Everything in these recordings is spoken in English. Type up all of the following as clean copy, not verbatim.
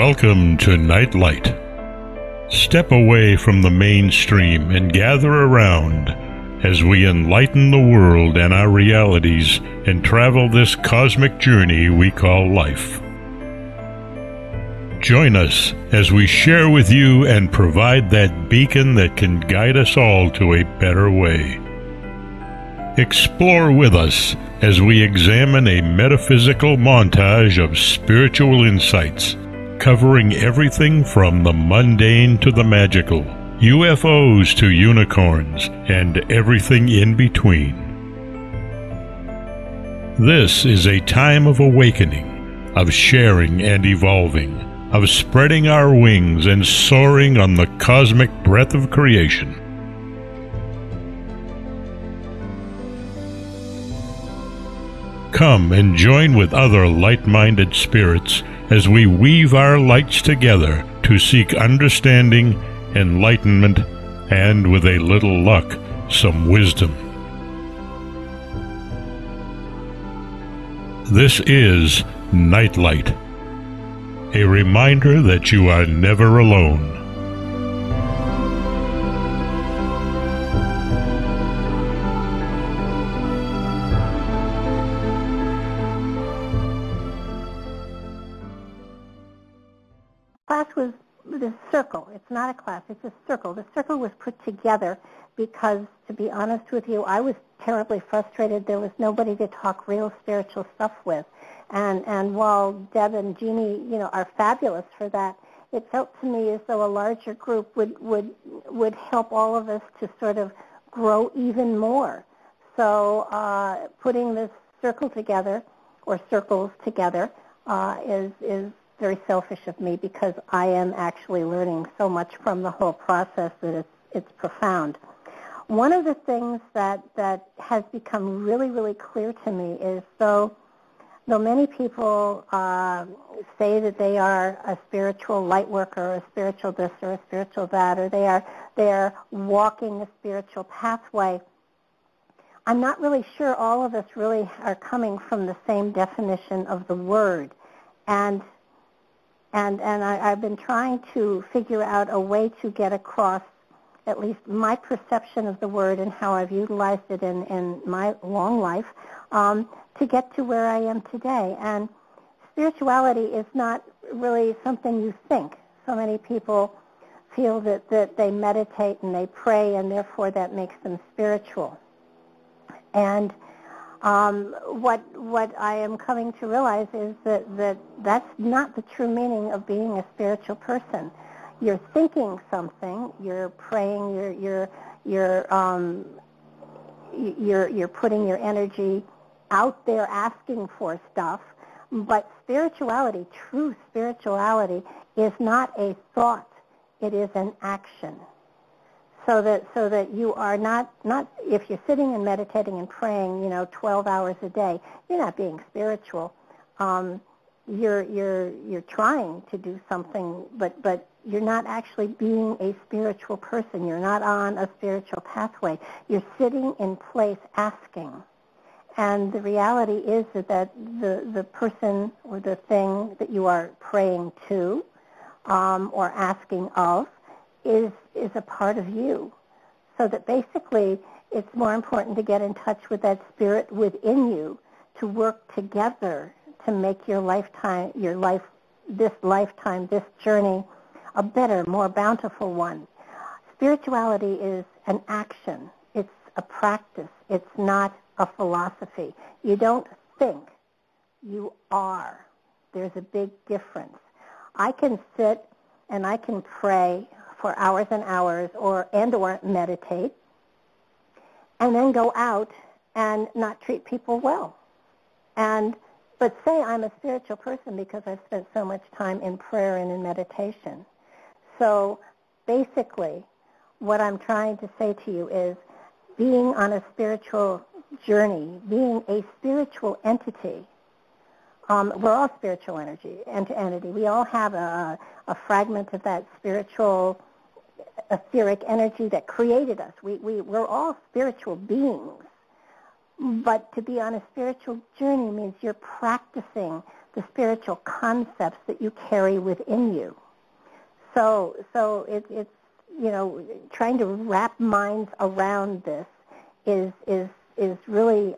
Welcome to Nightlight. Step away from the mainstream and gather around as we enlighten the world and our realities and travel this cosmic journey we call life. Join us as we share with you and provide that beacon that can guide us all to a better way. Explore with us as we examine a metaphysical montage of spiritual insights, covering everything from the mundane to the magical, UFOs to unicorns, and everything in between. This is a time of awakening, of sharing and evolving, of spreading our wings and soaring on the cosmic breath of creation. Come and join with other light-minded spirits as we weave our lights together to seek understanding, enlightenment, and, with a little luck, some wisdom. This is Nightlight, a reminder that you are never alone. Class was the circle. It's not a class, it's a circle. The circle was put together because, to be honest with you, I was terribly frustrated. There was nobody to talk real spiritual stuff with. And while Deb and Jeannie, are fabulous for that, it felt to me as though a larger group would help all of us to sort of grow even more. So putting this circle together, or circles together, is very selfish of me, because I am actually learning so much from the whole process that it's profound. One of the things that has become really, really clear to me is, though many people say that they are a spiritual light worker, or a spiritual this, or a spiritual that, or they are walking a spiritual pathway, I'm not really sure all of us really are coming from the same definition of the word. And I've been trying to figure out a way to get across at least my perception of the word and how I've utilized it in my long life to get to where I am today. And spirituality is not really something you think. So many people feel that they meditate and they pray, and therefore that makes them spiritual. And what I am coming to realize is that's not the true meaning of being a spiritual person. You're thinking something, you're praying, you're putting your energy out there asking for stuff. But spirituality, true spirituality, is not a thought; it is an action. So that you are not if you're sitting and meditating and praying, 12 hours a day, you're not being spiritual. You're trying to do something, but you're not actually being a spiritual person. You're not on a spiritual pathway. You're sitting in place asking. And the reality is that the person or the thing that you are praying to or asking of is a part of you. So that basically it's more important to get in touch with that spirit within you, to work together to make your life, this journey, a better, more bountiful one. Spirituality is an action. It's a practice. It's not a philosophy. You don't think. You are. There's a big difference. I can sit and I can pray for hours and hours, or meditate, and then go out and not treat people well. But say I'm a spiritual person because I've spent so much time in prayer and in meditation. So basically, what I'm trying to say to you is, being on a spiritual journey, being a spiritual entity, we're all spiritual entity. We all have a fragment of that spiritual etheric energy that created us. We're all spiritual beings. But to be on a spiritual journey means you're practicing the spiritual concepts that you carry within you. So it's trying to wrap minds around this is really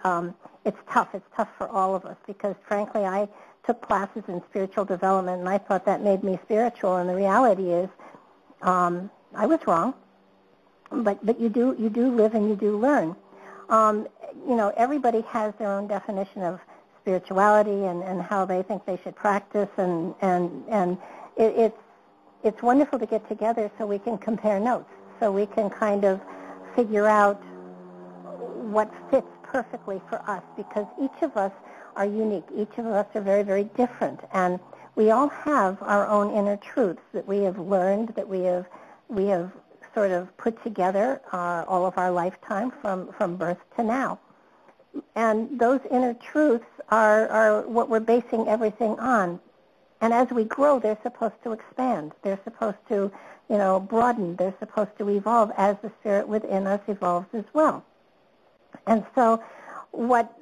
it's tough. It's tough for all of us because, frankly, I took classes in spiritual development and I thought that made me spiritual, and the reality is I was wrong. But you do live and you do learn. Everybody has their own definition of spirituality and how they think they should practice, and it's wonderful to get together so we can compare notes, so we can kind of figure out what fits perfectly for us, because each of us are unique. Each of us are very, very different, and we all have our own inner truths that we have learned, that we have sort of put together all of our lifetime from birth to now. And those inner truths are what we're basing everything on. And as we grow, they're supposed to expand. They're supposed to, broaden. They're supposed to evolve as the spirit within us evolves as well. And so what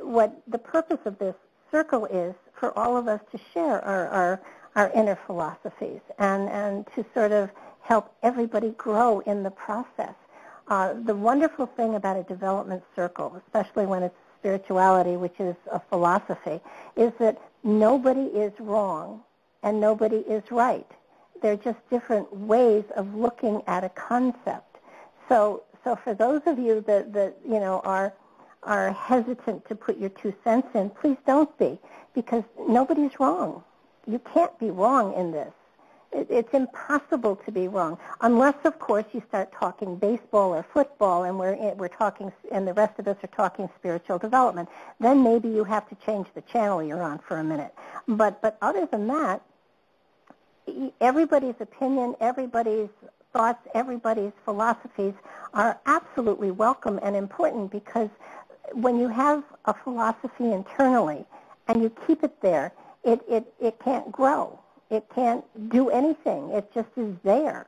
the purpose of this circle is for all of us to share our inner philosophies and to sort of help everybody grow in the process. The wonderful thing about a development circle, especially when it's spirituality, which is a philosophy, is that nobody is wrong and nobody is right. They're just different ways of looking at a concept. So for those of you that are hesitant to put your 2 cents in, please don't be, because nobody's wrong. You can't be wrong in this. It's impossible to be wrong, unless, of course, you start talking baseball or football, and we're talking, and the rest of us are talking spiritual development. Then maybe you have to change the channel you're on for a minute. But other than that, everybody's opinion, everybody's thoughts, everybody's philosophies are absolutely welcome and important, because when you have a philosophy internally and you keep it there, it can't grow. It can't do anything. It just is there.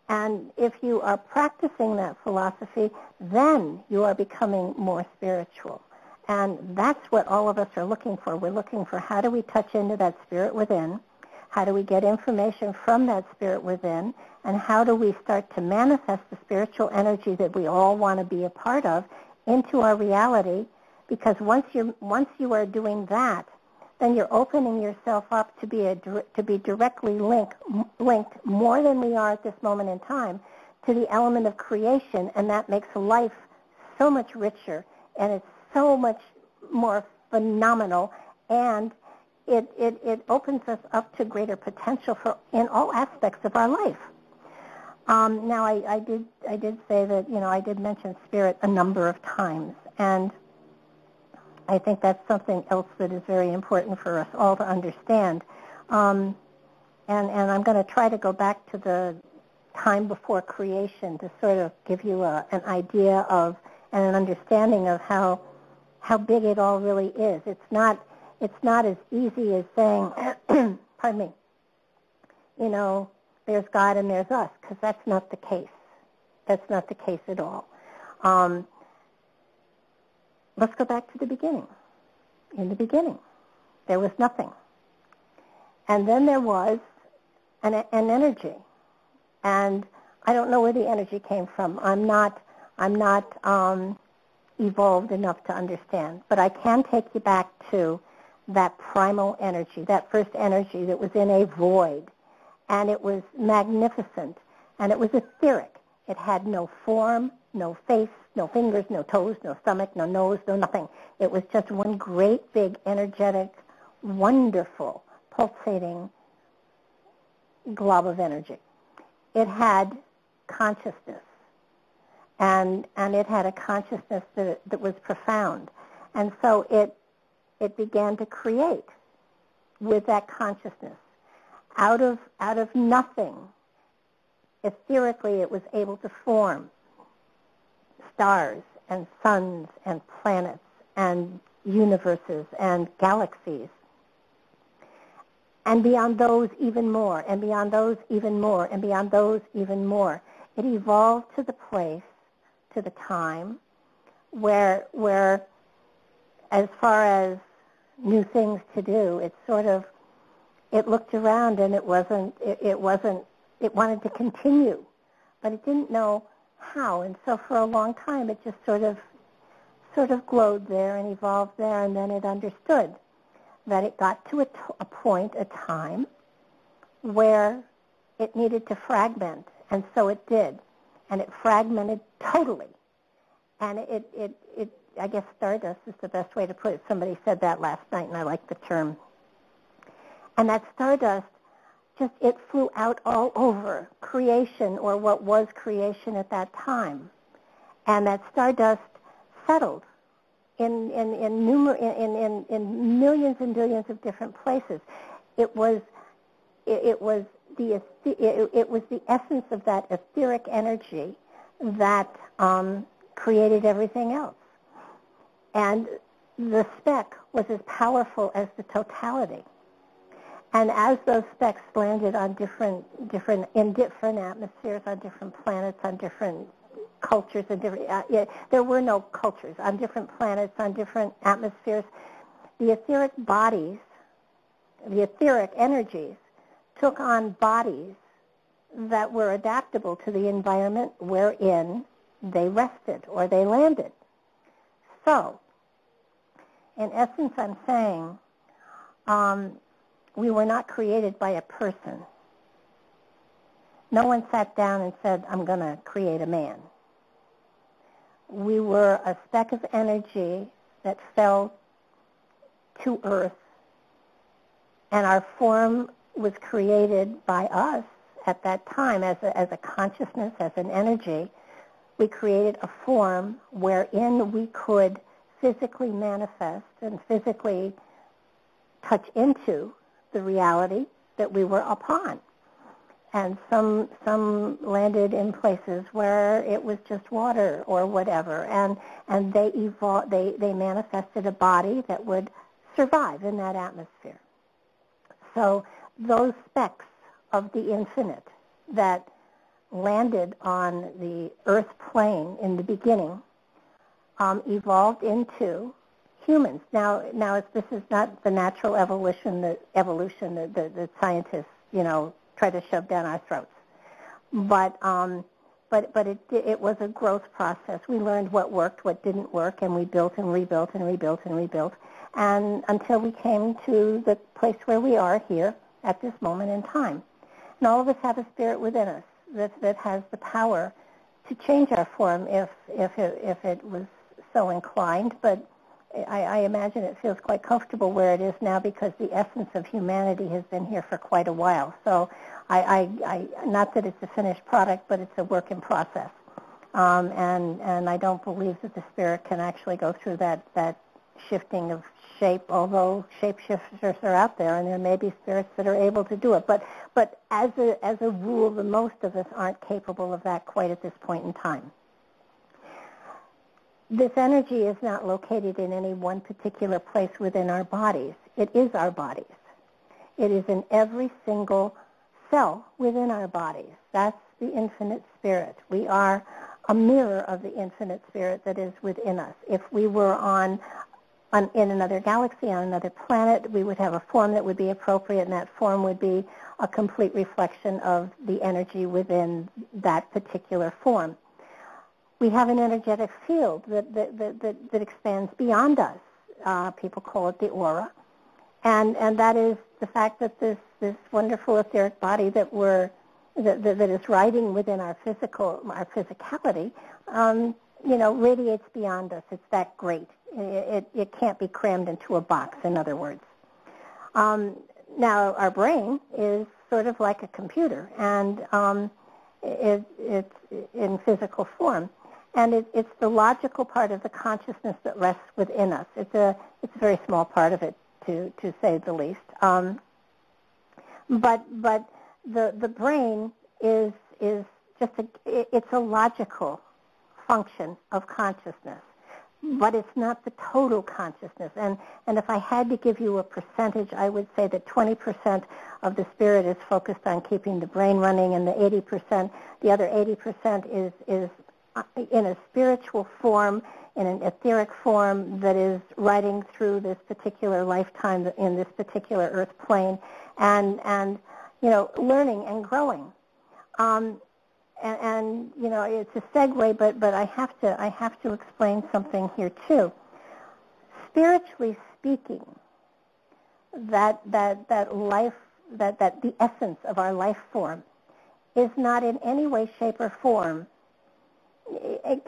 And if you are practicing that philosophy, then you are becoming more spiritual. And that's what all of us are looking for. We're looking for, how do we touch into that spirit within? How do we get information from that spirit within? And how do we start to manifest the spiritual energy that we all want to be a part of into our reality? Because once you are doing that, then you're opening yourself up to be directly linked more than we are at this moment in time to the element of creation, and that makes life so much richer, and it's so much more phenomenal, and it opens us up to greater potential in all aspects of our life. Now, I did say that I did mention spirit a number of times, and I think that's something else that is very important for us all to understand. And I'm going to try to go back to the time before creation to sort of give you an idea of and an understanding of how big it all really is. It's not as easy as saying, pardon me, there's God and there's us, because that's not the case. That's not the case at all. Let's go back to the beginning. In the beginning, there was nothing. And then there was an energy. And I don't know where the energy came from. I'm not evolved enough to understand. But I can take you back to that primal energy, that first energy that was in a void. And it was magnificent. And it was etheric. It had no form, no face, no fingers, no toes, no stomach, no nose, no nothing. It was just one great, big, energetic, wonderful, pulsating glob of energy. It had consciousness, and it had a consciousness that was profound. And so it began to create with that consciousness. Out of nothing, etherically, it was able to form stars and suns and planets and universes and galaxies. And beyond those, even more, and beyond those, even more, and beyond those, even more. It evolved to the place, to the time, where as far as new things to do, it sort of it looked around and it wanted to continue, but it didn't know how. And so for a long time, it just sort of glowed there and evolved there, and then it understood that it got to a point, a time, where it needed to fragment, and so it did. And it fragmented totally. And it I guess stardust is the best way to put it. Somebody said that last night, and I like the term. And that stardust, it flew out all over creation, or what was creation at that time. And that stardust settled in millions and billions of different places. It was the essence of that etheric energy that created everything else. And the speck was as powerful as the totality. And as those specks landed on different atmospheres, on different planets, on different cultures, and there were no cultures, on different planets, on different atmospheres, the etheric bodies, the etheric energies, took on bodies that were adaptable to the environment wherein they rested or they landed. So, in essence, I'm saying we were not created by a person. No one sat down and said, I'm going to create a man. We were a speck of energy that fell to Earth, and our form was created by us at that time as a consciousness, as an energy. We created a form wherein we could physically manifest and physically touch into the reality that we were upon. And some landed in places where it was just water or whatever, and they evolved. They manifested a body that would survive in that atmosphere. So those specks of the infinite that landed on the Earth plane in the beginning evolved into humans. Now, this is not the natural evolution that scientists, try to shove down our throats. But it was a growth process. We learned what worked, what didn't work, and we built and rebuilt and rebuilt and rebuilt, and until we came to the place where we are here at this moment in time. And all of us have a spirit within us that has the power to change our form if it was so inclined, but I imagine it feels quite comfortable where it is now because the essence of humanity has been here for quite a while. So I not that it's a finished product, but it's a work in process. And I don't believe that the spirit can actually go through that shifting of shape, although shapeshifters are out there, and there may be spirits that are able to do it. But as a rule, the most of us aren't capable of that quite at this point in time. This energy is not located in any one particular place within our bodies. It is our bodies. It is in every single cell within our bodies. That's the infinite spirit. We are a mirror of the infinite spirit that is within us. If we were in another galaxy, on another planet, we would have a form that would be appropriate, and that form would be a complete reflection of the energy within that particular form. We have an energetic field that expands beyond us. People call it the aura. And that is the fact that this wonderful etheric body that is riding within our physicality, radiates beyond us. It's that great. It can't be crammed into a box, in other words. Now, our brain is sort of like a computer, and it's in physical form. And it's the logical part of the consciousness that rests within us. It's a very small part of it, to say the least. But the brain is just it's a logical function of consciousness, but it's not the total consciousness. And if I had to give you a percentage, I would say that 20% of the spirit is focused on keeping the brain running, and the other 80% is in a spiritual form, in an etheric form that is riding through this particular lifetime in this particular earth plane, and learning and growing. And it's a segue, but I have to explain something here too. Spiritually speaking, that life, that the essence of our life form is not in any way, shape, or form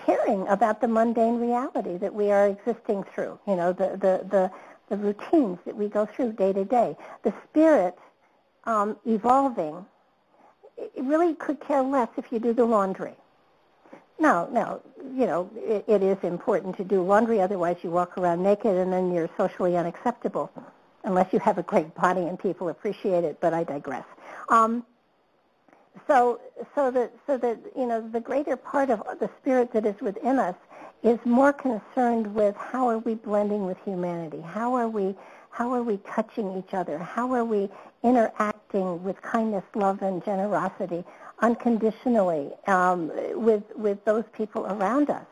caring about the mundane reality that we are existing through. The routines that we go through day to day. The spirit evolving, it really could care less if you do the laundry. Now, it is important to do laundry, otherwise you walk around naked and then you're socially unacceptable, unless you have a great body and people appreciate it, but I digress. So that the greater part of the spirit that is within us is more concerned with how are we blending with humanity? How are we touching each other? How are we interacting with kindness, love, and generosity unconditionally with those people around us?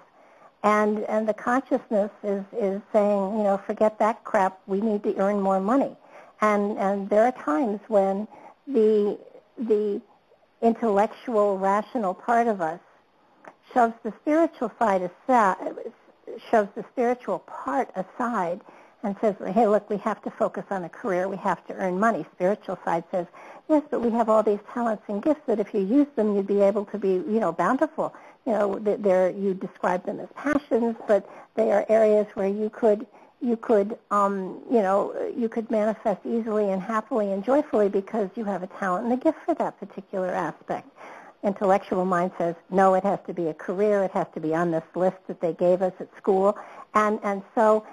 And the consciousness is saying, forget that crap. We need to earn more money. And there are times when the intellectual, rational part of us shoves the spiritual part aside and says, hey, look, we have to focus on a career. We have to earn money. Spiritual side says, yes, but we have all these talents and gifts that if you use them, you'd be able to be, bountiful. You describe them as passions, but they are areas where you could manifest easily and happily and joyfully because you have a talent and a gift for that particular aspect. Intellectual mind says, no, it has to be a career. It has to be on this list that they gave us at school. And so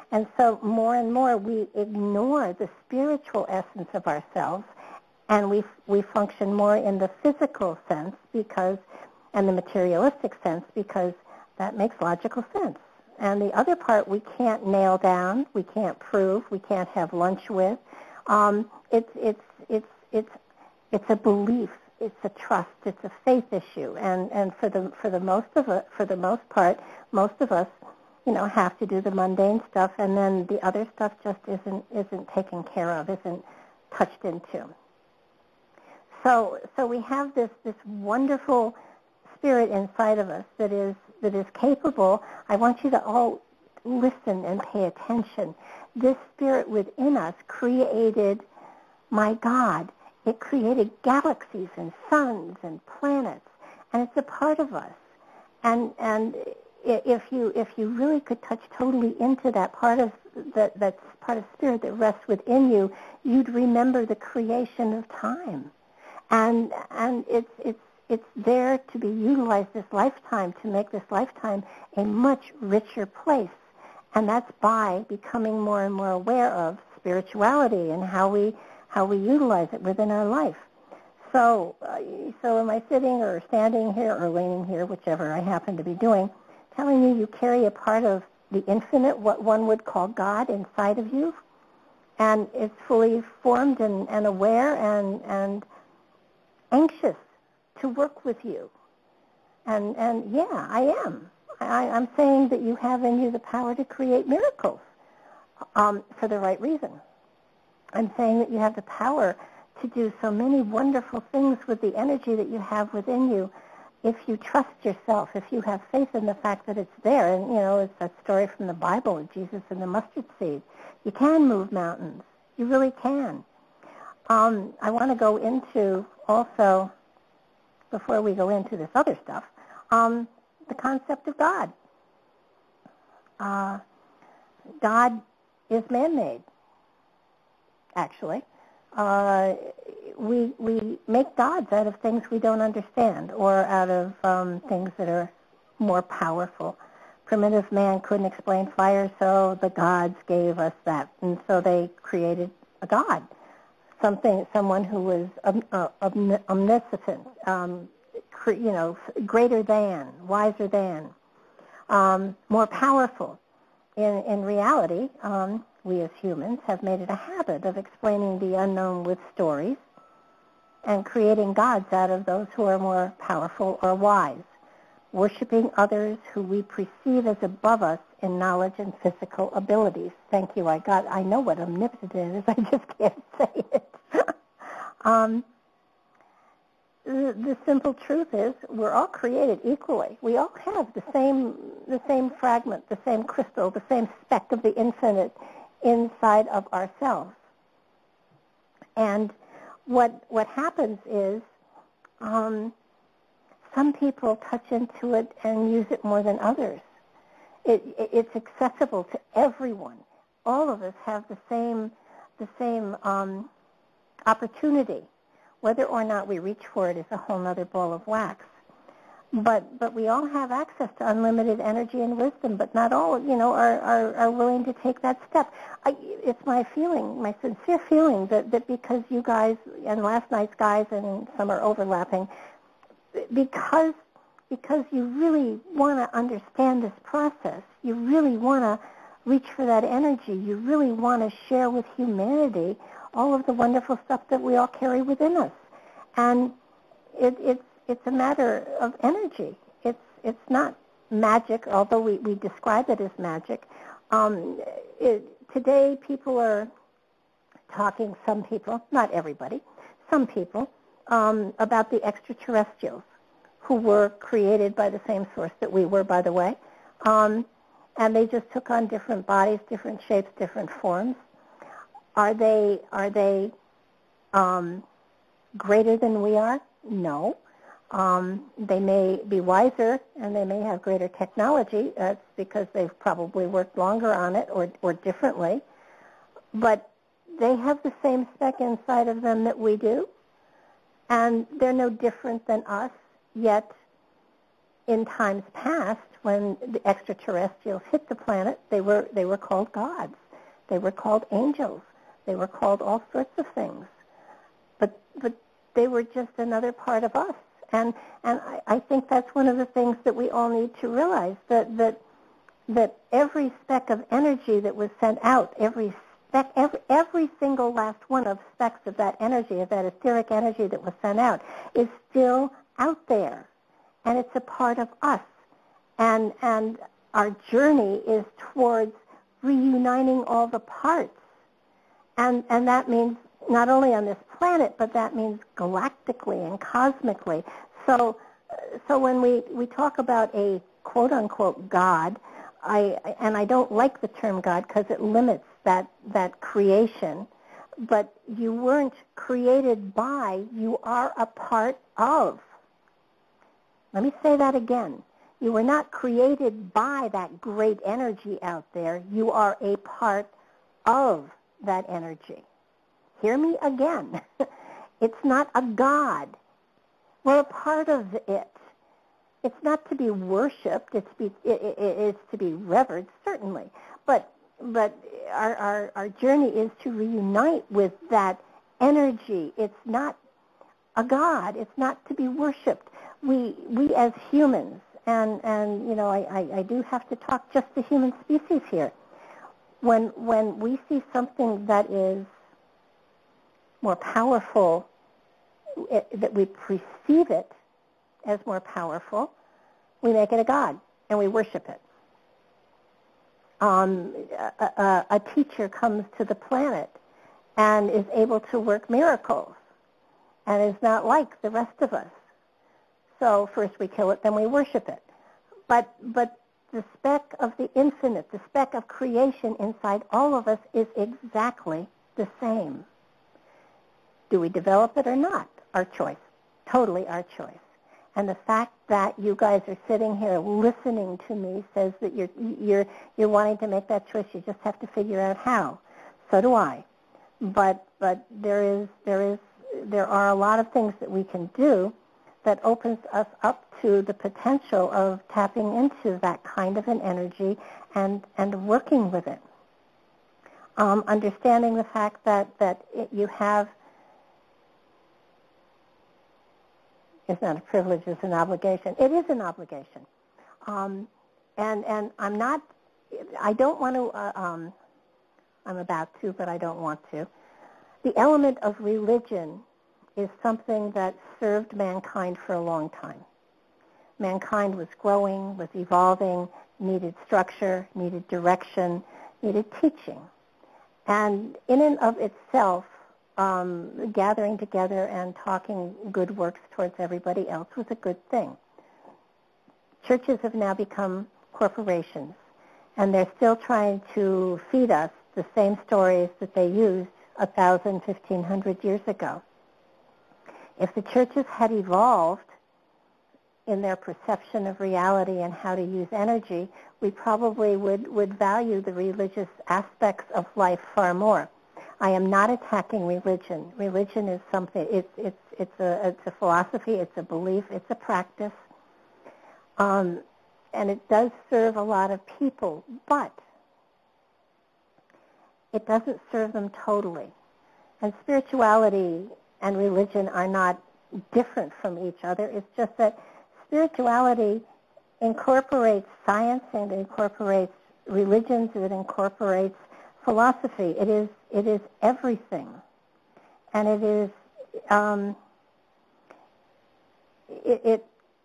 more and more we ignore the spiritual essence of ourselves, and we function more in the physical sense and the materialistic sense because that makes logical sense. And the other part we can't nail down, we can't prove, we can't have lunch with. It's a belief, it's a trust, it's a faith issue. And for the most part, most of us, have to do the mundane stuff, and then the other stuff just isn't taken care of, isn't touched into. So we have this wonderful spirit inside of us that is capable. I want you to all listen and pay attention. This spirit within us created my God. It created galaxies and suns and planets, and it's a part of us. And if you really could touch totally into that part of that's part of spirit that rests within you, you'd remember the creation of time, and it's there to be utilized this lifetime to make this lifetime a much richer place, and that's by becoming more and more aware of spirituality and how we utilize it within our life. So am I sitting or standing here or leaning here, whichever I happen to be doing, telling you carry a part of the infinite, what one would call God, inside of you, and it's fully formed and aware and anxious to work with you. And yeah, I am. I'm saying that you have in you the power to create miracles for the right reason. I'm saying that you have the power to do so many wonderful things with the energy that you have within you if you trust yourself, if you have faith in the fact that it's there. And, it's that story from the Bible of Jesus and the mustard seed. You can move mountains. You really can. I want to go into also, before we go into this other stuff, the concept of God. God is man-made, actually. We make gods out of things we don't understand or out of things that are more powerful. Primitive man couldn't explain fire, so the gods gave us that, and so they created a god, someone who was omniscient, greater than, wiser than, more powerful. In reality, we as humans have made it a habit of explaining the unknown with stories and creating gods out of those who are more powerful or wise. worshiping others who we perceive as above us in knowledge and physical abilities. Thank you. I know what omnipotent is. I just can't say it. The simple truth is we're all created equally. We all have the same fragment, the same crystal, the same speck of the infinite inside of ourselves. And what happens is some people touch into it and use it more than others. It's accessible to everyone. All of us have the same opportunity. Whether or not we reach for it is a whole other ball of wax. But we all have access to unlimited energy and wisdom, but not all, are willing to take that step. It's my feeling, my sincere feeling, that because you guys, and last night's guys, and some are overlapping, because you really want to understand this process, you really want to reach for that energy, you really want to share with humanity all of the wonderful stuff that we all carry within us. And it's a matter of energy. It's not magic, although we describe it as magic. Today people are talking, some people, not everybody, some people, about the extraterrestrials who were created by the same source that we were, by the way. And they just took on different bodies, different shapes, different forms. Are they greater than we are? No. They may be wiser and they may have greater technology. That's because they've probably worked longer on it or differently. But they have the same speck inside of them that we do, and they're no different than us. Yet, in times past, when the extraterrestrials hit the planet, they were called gods. They were called angels. They were called all sorts of things. But they were just another part of us. And I think that's one of the things that we all need to realize, that every speck of energy that was sent out, every single last one of specks of that energy, of that etheric energy that was sent out, is still out there. And it's a part of us. And our journey is towards reuniting all the parts. And that means not only on this planet, but that means galactically and cosmically. So when we talk about a quote-unquote God, I don't like the term God because it limits that creation, but you weren't created by, you are a part of. Let me say that again. You were not created by that great energy out there. You are a part of that energy. Hear me again. It's not a God. We're a part of it. It's not to be worshipped. It's to be revered, certainly. But our journey is to reunite with that energy. It's not a God. It's not to be worshipped. We as humans, and I do have to talk just the human species here. When we see something that is more powerful, that we perceive it as more powerful, we make it a god and we worship it. A teacher comes to the planet and is able to work miracles and is not like the rest of us. So first we kill it, then we worship it. But the speck of the infinite, the speck of creation inside all of us is exactly the same. Do we develop it or not? Our choice. Totally our choice. And the fact that you guys are sitting here listening to me says that you're wanting to make that choice. You just have to figure out how. So do I. But there are a lot of things that we can do that opens us up to the potential of tapping into that kind of an energy and working with it. Understanding the fact that you have, it's not a privilege, it's an obligation. It is an obligation. And I'm not, I don't want to, I'm about to, but I don't want to. The element of religion is something that served mankind for a long time. Mankind was growing, was evolving, needed structure, needed direction, needed teaching. And in and of itself, gathering together and talking good works towards everybody else was a good thing. Churches have now become corporations, and they're still trying to feed us the same stories that they used 1,000, 1,500 years ago. If the churches had evolved in their perception of reality and how to use energy, we probably would value the religious aspects of life far more. I am not attacking religion. Religion is something, it's a philosophy, it's a belief, it's a practice. And it does serve a lot of people, but it doesn't serve them totally. And spirituality and religion are not different from each other. It's just that spirituality incorporates science, and it incorporates religions, it incorporates philosophy. It is everything, and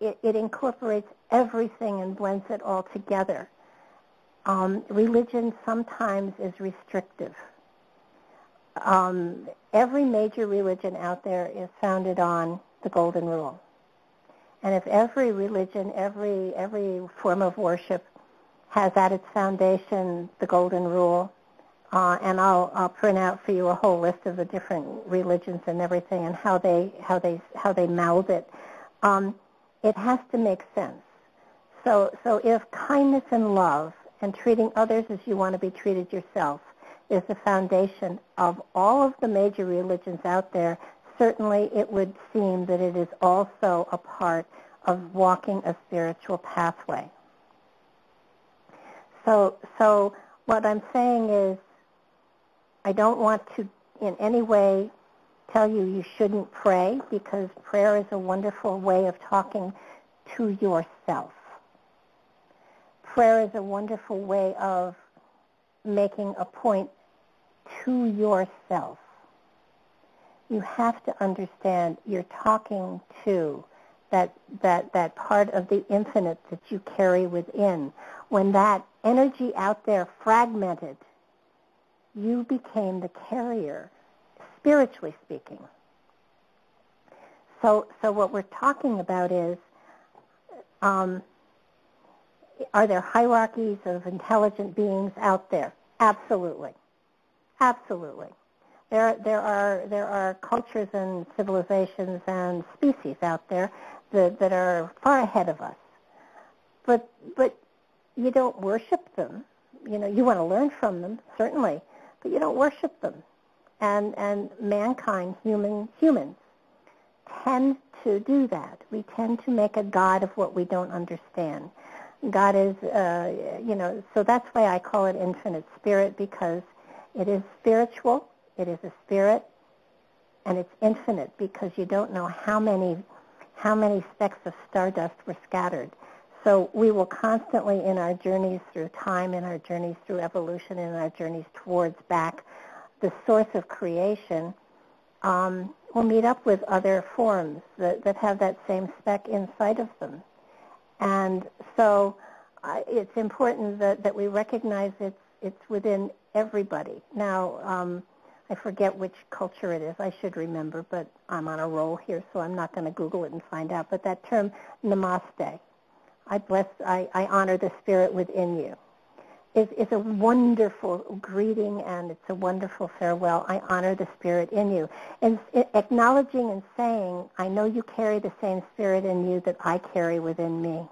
it incorporates everything and blends it all together. Religion sometimes is restrictive. Every major religion out there is founded on the Golden Rule. And if every religion, every form of worship has at its foundation the Golden Rule, and I'll print out for you a whole list of the different religions and everything and how they mouth it, it has to make sense. So if kindness and love and treating others as you want to be treated yourself is the foundation of all of the major religions out there, certainly it would seem that it is also a part of walking a spiritual pathway. So what I'm saying is, I don't want to in any way tell you shouldn't pray, because prayer is a wonderful way of talking to yourself. Prayer is a wonderful way of making a point to yourself. You have to understand you're talking to that part of the infinite that you carry within. When that energy out there fragmented, you became the carrier, spiritually speaking. So what we're talking about is, are there hierarchies of intelligent beings out there? Absolutely. Absolutely. There are cultures and civilizations and species out there that are far ahead of us. But you don't worship them. You know, you want to learn from them, certainly, but you don't worship them. And mankind, humans, tend to do that. We tend to make a god of what we don't understand. God is, so that's why I call it infinite spirit, because it is spiritual, it is a spirit, and it's infinite, because you don't know how many specks of stardust were scattered. So we will constantly, in our journeys through time, in our journeys through evolution, in our journeys towards back the source of creation, we'll meet up with other forms that have that same speck inside of them. And so it's important that we recognize it's within everybody. Now, I forget which culture it is. I should remember, but I'm on a roll here, so I'm not going to Google it and find out. But that term, namaste, I honor the spirit within you, is a wonderful greeting, and it's a wonderful farewell. I honor the spirit in you. And acknowledging and saying, I know you carry the same spirit in you that I carry within me.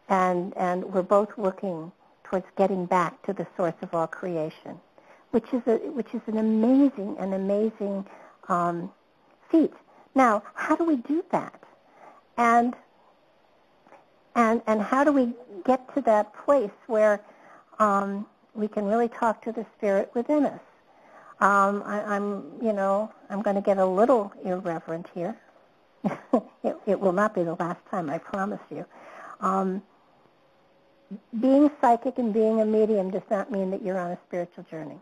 And we're both working towards getting back to the source of all creation, which is an amazing feat. Now, how do we do that? And how do we get to that place where we can really talk to the spirit within us? I'm going to get a little irreverent here. It will not be the last time, I promise you. Being psychic and being a medium does not mean that you're on a spiritual journey.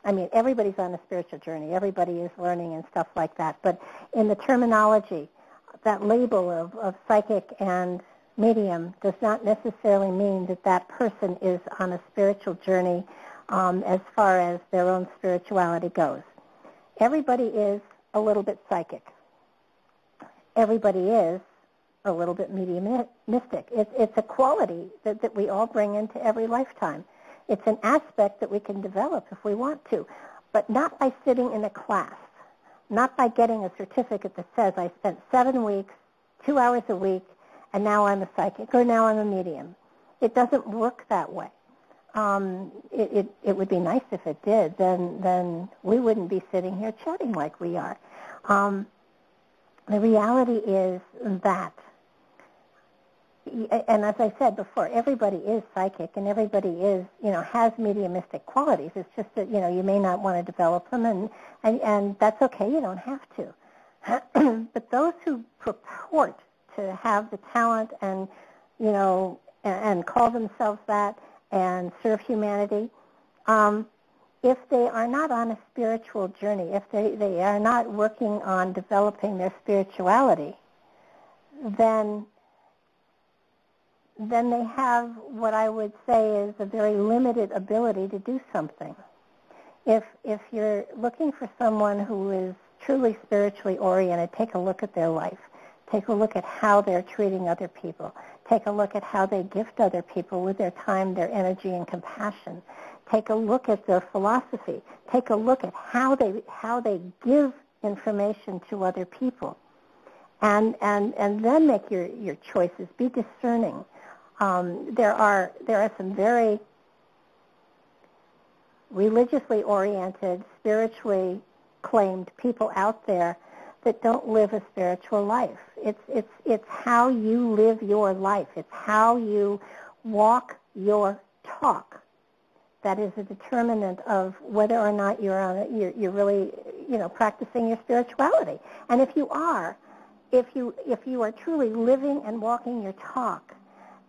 I mean, everybody's on a spiritual journey. Everybody is learning and stuff like that. But in the terminology, that label of psychic and medium does not necessarily mean that that person is on a spiritual journey as far as their own spirituality goes. Everybody is a little bit psychic. Everybody is a little bit mediumistic. It's a quality that we all bring into every lifetime. It's an aspect that we can develop if we want to, but not by sitting in a class, not by getting a certificate that says I spent 7 weeks, 2 hours a week, and now I'm a psychic, or now I'm a medium. It doesn't work that way. It would be nice if it did. Then we wouldn't be sitting here chatting like we are. The reality is that, and as I said before, everybody is psychic and everybody is, has mediumistic qualities. It's just that, you may not want to develop them, and that's okay. You don't have to. But those who purport to have the talent and, and call themselves that and serve humanity, if they are not on a spiritual journey, if they are not working on developing their spirituality, then they have what I would say is a very limited ability to do something. If you're looking for someone who is truly spiritually oriented, take a look at their life. Take a look at how they're treating other people. Take a look at how they gift other people with their time, their energy, and compassion. Take a look at their philosophy. Take a look at how they give information to other people. And then make your choices. Be discerning. There are some very religiously oriented, spiritually claimed people out there that don't live a spiritual life. It's how you live your life. It's how you walk your talk that is a determinant of whether or not you're really practicing your spirituality. And if you are, if you are truly living and walking your talk,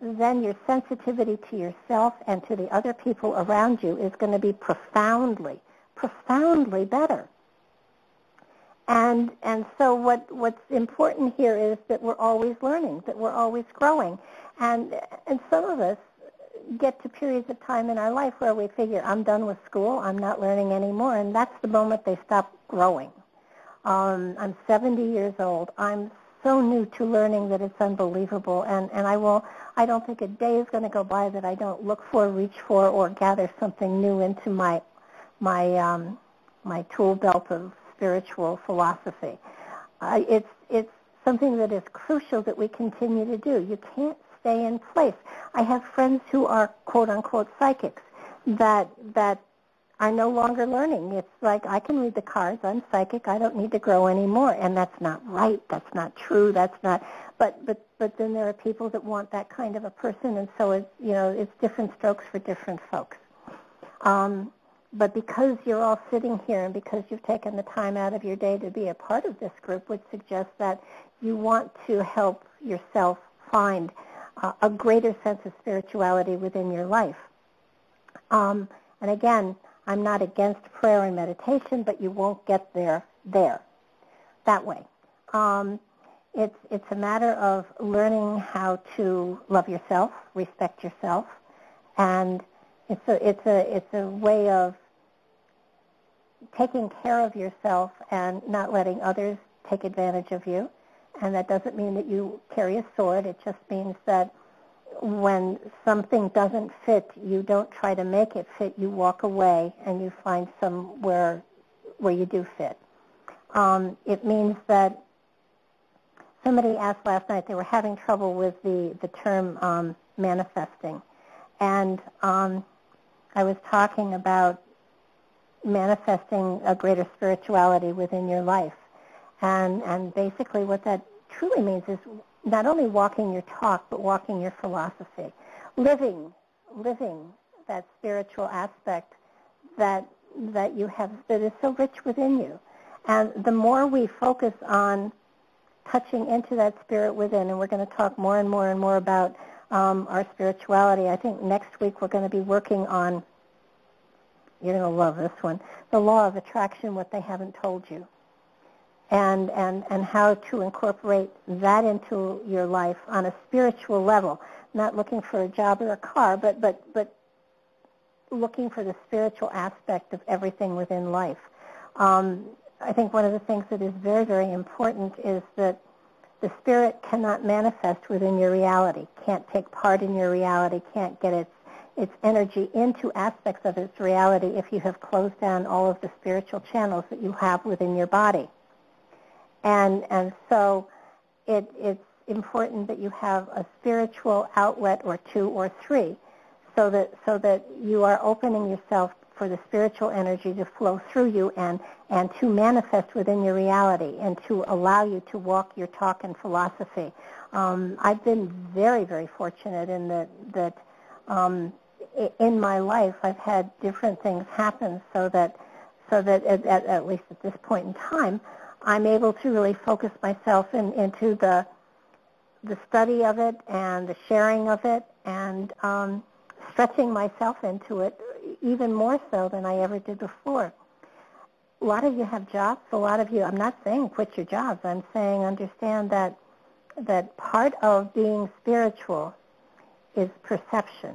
then your sensitivity to yourself and to the other people around you is going to be profoundly better. And so what's important here is that we're always learning, that we're always growing. And some of us get to periods of time in our life where we figure, I'm done with school, I'm not learning anymore, and that's the moment they stop growing. I'm 70 years old. I'm so new to learning that it's unbelievable, and I don't think a day is going to go by that I don't look for, reach for, or gather something new into my tool belt of spiritual philosophy. It's something that is crucial that we continue to do. You can't stay in place. I have friends who are quote-unquote psychics that are no longer learning. It's like, I can read the cards, I'm psychic, I don't need to grow anymore. And that's not right, that's not true, that's not, but then there are people that want that kind of a person, and so it's different strokes for different folks. But because you're all sitting here and because you've taken the time out of your day to be a part of this group, would suggest that you want to help yourself find a greater sense of spirituality within your life. And again, I'm not against prayer and meditation, but you won't get there that way. It's a matter of learning how to love yourself, respect yourself, and it's a way of taking care of yourself and not letting others take advantage of you. And that doesn't mean that you carry a sword. It just means that when something doesn't fit, you don't try to make it fit. You walk away and you find somewhere where you do fit. It means that somebody asked last night, they were having trouble with the term manifesting. And I was talking about manifesting a greater spirituality within your life. And basically what that truly means is not only walking your talk, but walking your philosophy. Living that spiritual aspect that you have, that is so rich within you. And the more we focus on touching into that spirit within, and we're going to talk more and more and more about our spirituality. I think next week we're going to be working on, you're going to love this one, the law of attraction, what they haven't told you. and how to incorporate that into your life on a spiritual level, not looking for a job or a car, but looking for the spiritual aspect of everything within life. I think one of the things that is very, very important is that the spirit cannot manifest within your reality, can't take part in your reality, can't get its energy into aspects of its reality if you have closed down all of the spiritual channels that you have within your body. And so it's important that you have a spiritual outlet or two or three so that you are opening yourself for the spiritual energy to flow through you and to manifest within your reality and to allow you to walk your talk and philosophy. I've been very, very fortunate in that in my life I've had different things happen so that at least at this point in time, I'm able to really focus myself into the study of it and the sharing of it and stretching myself into it even more so than I ever did before. A lot of you have jobs. A lot of you, I'm not saying quit your jobs. I'm saying understand that part of being spiritual is perception.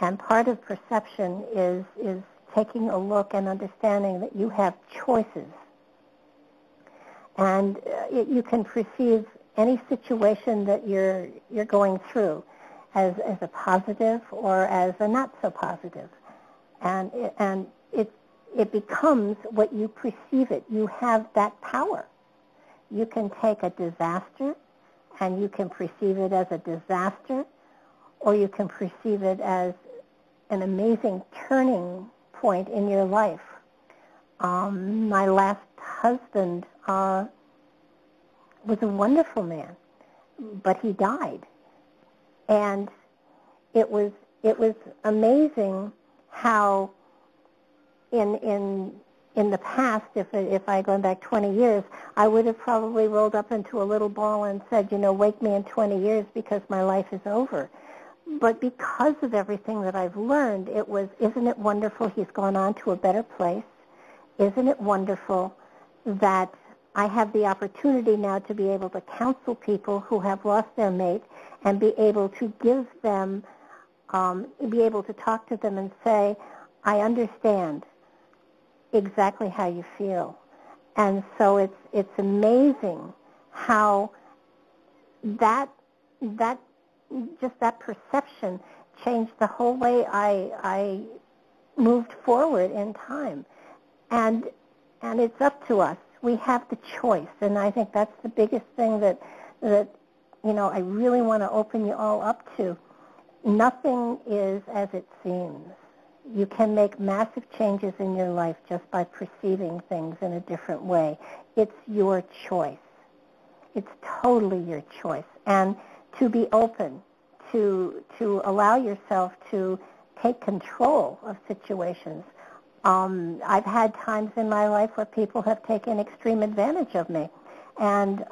And part of perception is taking a look and understanding that you have choices. And you can perceive any situation that you're going through as a positive or as a not so positive. And it becomes what you perceive it. You have that power. You can take a disaster and you can perceive it as a disaster, or you can perceive it as an amazing turning point in your life. My last husband was a wonderful man, but he died. And it was amazing how in the past, if I go back 20 years, I would have probably rolled up into a little ball and said, wake me in 20 years because my life is over. But because of everything that I've learned, it was, isn't it wonderful he's gone on to a better place? Isn't it wonderful that I have the opportunity now to be able to counsel people who have lost their mate and be able to give them, be able to talk to them and say, I understand exactly how you feel. And so it's amazing how that perception changed the whole way I moved forward in time. And it's up to us. We have the choice, and I think that's the biggest thing that I really want to open you all up to. Nothing is as it seems. You can make massive changes in your life just by perceiving things in a different way. It's your choice. It's totally your choice. And to be open, to allow yourself to take control of situations. I've had times in my life where people have taken extreme advantage of me. And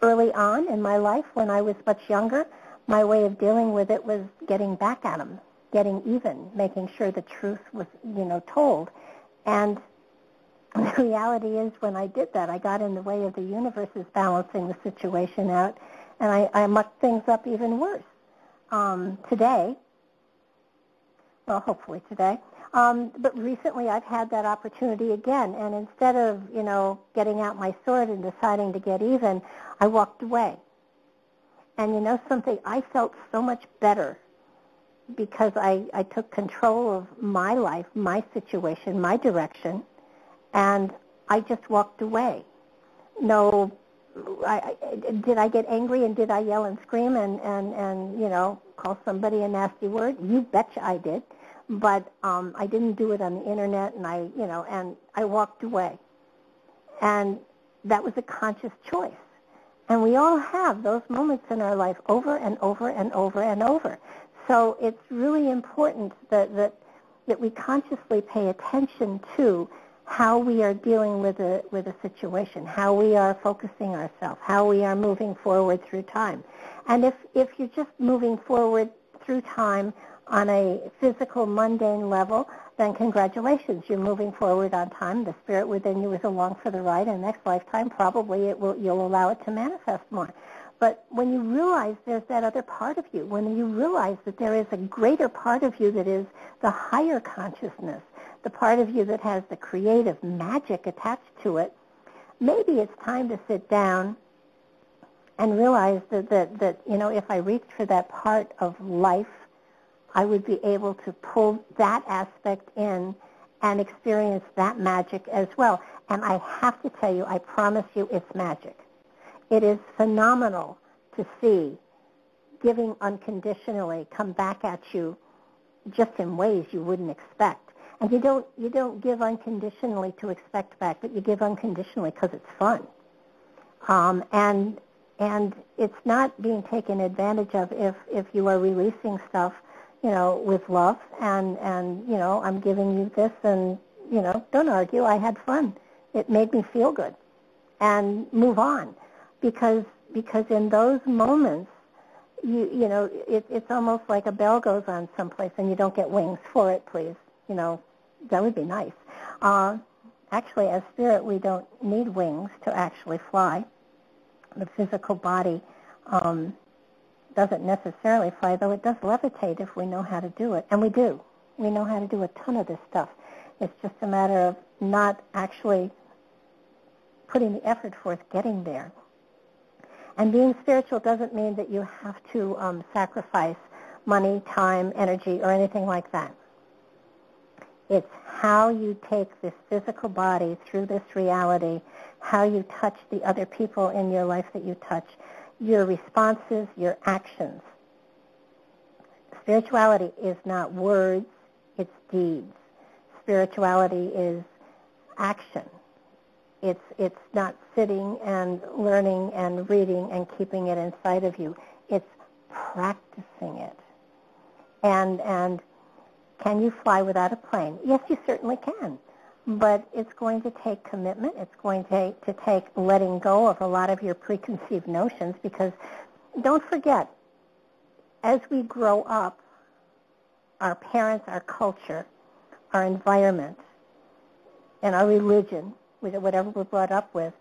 early on in my life, when I was much younger, my way of dealing with it was getting back at them, getting even, making sure the truth was, told. And the reality is when I did that, I got in the way of the universe's balancing the situation out, and I mucked things up even worse. Today, well, hopefully today, but recently I've had that opportunity again, and instead of, getting out my sword and deciding to get even, I walked away. And something, I felt so much better because I took control of my life, my situation, my direction, and I just walked away. No, did I get angry and did I yell and scream and call somebody a nasty word? You betcha I did. But I didn't do it on the internet, and I walked away. And that was a conscious choice. And we all have those moments in our life over and over and over and over. So it's really important that we consciously pay attention to how we are dealing with a situation, how we are focusing ourselves, how we are moving forward through time. And if you're just moving forward through time on a physical, mundane level, then congratulations, you're moving forward on time. The spirit within you is along for the ride, and next lifetime probably you'll allow it to manifest more. But when you realize there's that other part of you, when you realize that there is a greater part of you that is the higher consciousness, the part of you that has the creative magic attached to it, maybe it's time to sit down and realize that if I reached for that part of life, I would be able to pull that aspect in and experience that magic as well. And I have to tell you, I promise you, it's magic. It is phenomenal to see giving unconditionally come back at you just in ways you wouldn't expect. And you don't give unconditionally to expect back, but you give unconditionally because it's fun. And it's not being taken advantage of if you are releasing stuff, with love and I'm giving you this and, don't argue. I had fun. It made me feel good and move on because in those moments, it's almost like a bell goes on someplace and you don't get wings for it, please. That would be nice. Actually, as spirit, we don't need wings to actually fly. The physical body doesn't necessarily fly, though it does levitate if we know how to do it. And we do. We know how to do a ton of this stuff. It's just a matter of not actually putting the effort forth getting there. And being spiritual doesn't mean that you have to sacrifice money, time, energy, or anything like that. It's how you take this physical body through this reality, how you touch the other people in your life that you touch, your responses, your actions. Spirituality is not words, it's deeds. Spirituality is action. It's not sitting and learning and reading and keeping it inside of you. It's practicing it. And can you fly without a plane? Yes, you certainly can. But it's going to take commitment. It's going to take letting go of a lot of your preconceived notions because don't forget, as we grow up, our parents, our culture, our environment, and our religion, whatever we're brought up with,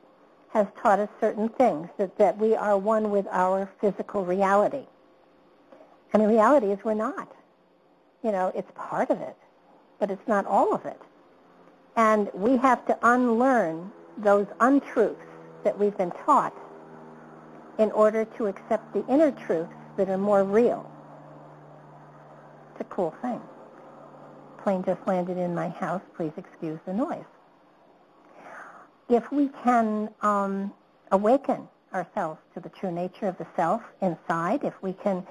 has taught us certain things, that we are one with our physical reality. And the reality is we're not. It's part of it, but it's not all of it. And we have to unlearn those untruths that we've been taught in order to accept the inner truths that are more real. It's a cool thing. Plane just landed in my house. Please excuse the noise. If we can awaken ourselves to the true nature of the self inside, if we can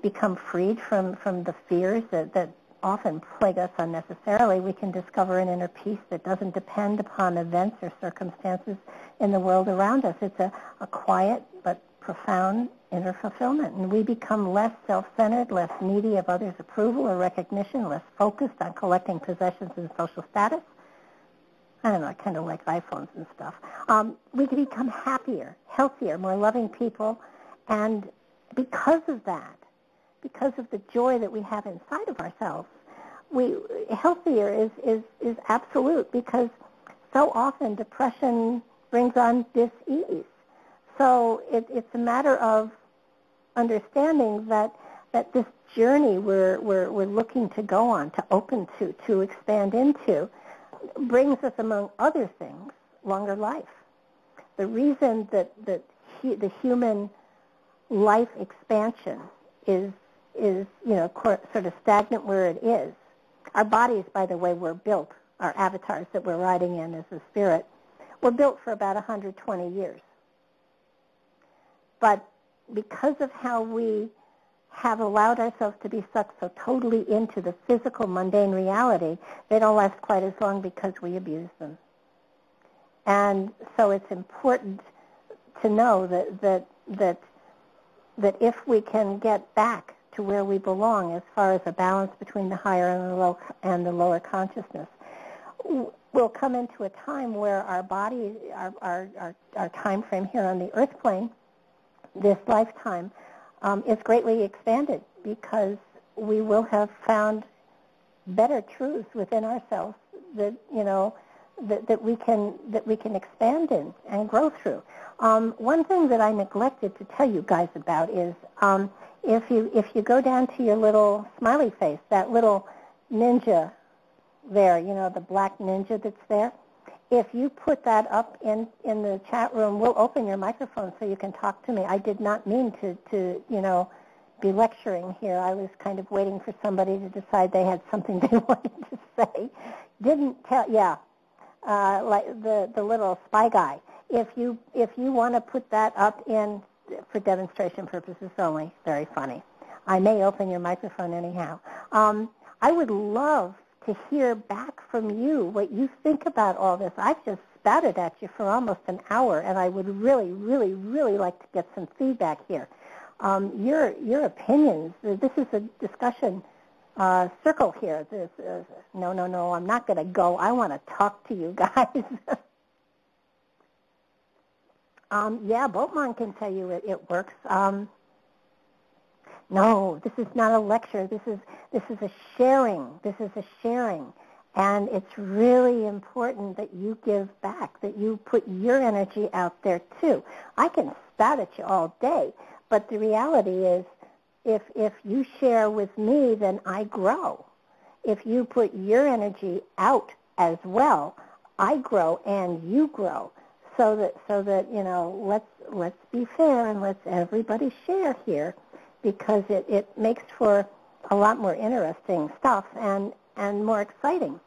become freed from the fears that often plague us unnecessarily, we can discover an inner peace that doesn't depend upon events or circumstances in the world around us. It's a quiet but profound inner fulfillment. And we become less self-centered, less needy of others' approval or recognition, less focused on collecting possessions and social status. I don't know, I kind of like iPhones and stuff. We can become happier, healthier, more loving people. And because of that, because of the joy that we have inside of ourselves, healthier is absolute because so often depression brings on dis-ease. So it's a matter of understanding that this journey we're looking to go on, to open to expand into, brings us, among other things, longer life. The reason that the human life expansion is sort of stagnant where it is. Our bodies, by the way, were built, our avatars that we're riding in as a spirit, were built for about 120 years. But because of how we have allowed ourselves to be sucked so totally into the physical, mundane reality, they don't last quite as long because we abuse them. And so it's important to know that if we can get back to where we belong as far as a balance between the higher and the lower consciousness, we'll come into a time where our body, our time frame here on the earth plane, this lifetime, is greatly expanded because we will have found better truths within ourselves that, that we can expand in and grow through. One thing that I neglected to tell you guys about is if you go down to your little smiley face, that little ninja there, the black ninja that's there, if you put that up in the chat room, we'll open your microphone so you can talk to me. I did not mean to be lecturing here. I was kind of waiting for somebody to decide they had something they wanted to say. Didn't tell, like the little spy guy. If you want to put that up in for demonstration purposes only, very funny. I may open your microphone anyhow. I would love to hear back from you what you think about all this. I've just spouted at you for almost an hour, and I would really, really, really like to get some feedback here. Your opinions. This is a discussion circle here. No, I'm not going to go. I want to talk to you guys. Boatman can tell you it works. No, this is not a lecture. This is a sharing. This is a sharing. And it's really important that you give back, that you put your energy out there too. I can spout at you all day, but the reality is if you share with me, then I grow. If you put your energy out as well, I grow and you grow. So that let's be fair and let's everybody share here, because it makes for a lot more interesting stuff and more exciting,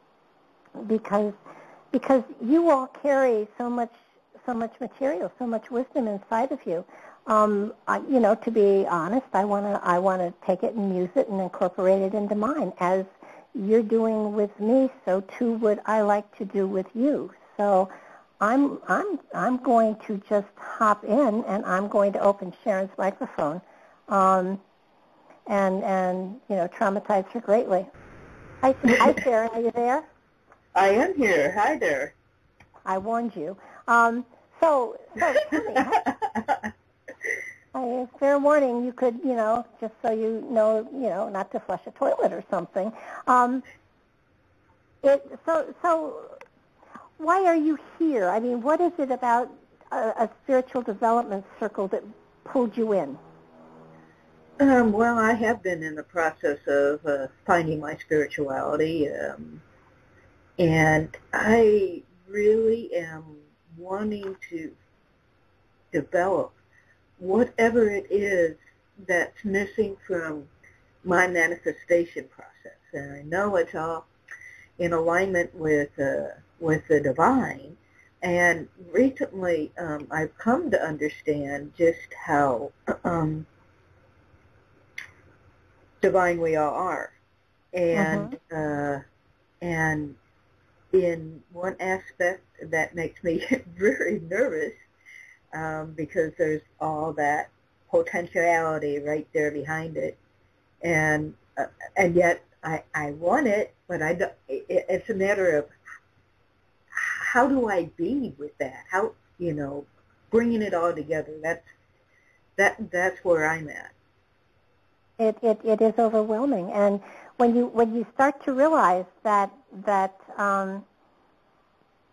because you all carry so much material, so much wisdom inside of you. To be honest, I want to take it and use it and incorporate it into mine, as you're doing with me. So too would I like to do with you. So I'm going to just hop in, and I'm going to open Sharon's microphone, and traumatize her greatly. Hi Sharon, are you there? I am here. Hi there. I warned you. So tell me, fair warning, you could, just so you know, not to flush a toilet or something. So why are you here? I mean, what is it about a spiritual development circle that pulled you in? Well, I have been in the process of finding my spirituality, and I really am wanting to develop whatever it is that's missing from my manifestation process. And I know it's all in alignment with the divine. And recently, I've come to understand just how divine we all are. And and in one aspect that makes me very nervous, because there's all that potentiality right there behind it, and yet I want it, but it's a matter of how do I be with that? How, bringing it all together. That's where I'm at. It is overwhelming, and when you start to realize that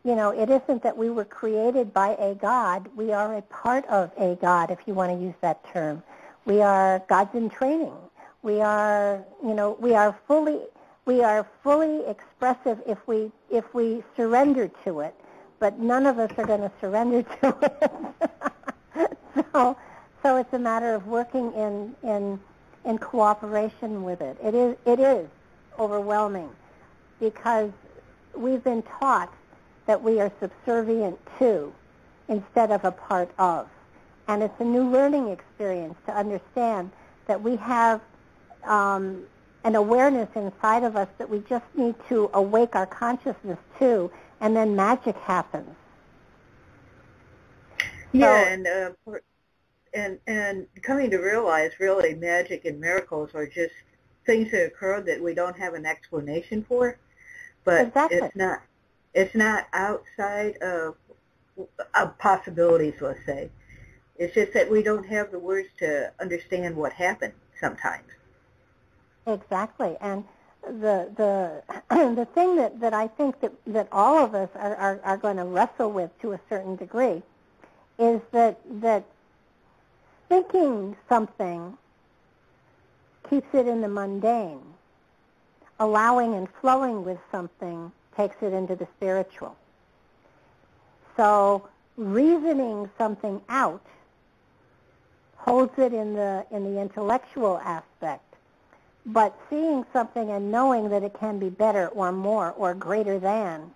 it isn't that we were created by a God. We are a part of a God, if you want to use that term. We are gods in training. We are fully expressive if we surrender to it, but none of us are going to surrender to it. So it's a matter of working in cooperation with it. It is overwhelming, because we've been taught that we are subservient to instead of a part of. And it's a new learning experience to understand that we have an awareness inside of us that we just need to awake our consciousness to, and then magic happens. Yeah, and coming to realize really magic and miracles are just things that occur that we don't have an explanation for, but exactly. It's not outside of possibilities, let's say. It's just that we don't have the words to understand what happened sometimes. Exactly. And the thing that I think that all of us are going to wrestle with to a certain degree is that thinking something keeps it in the mundane. Allowing and flowing with something takes it into the spiritual. So reasoning something out holds it in the intellectual aspect. But seeing something and knowing that it can be better or more or greater than,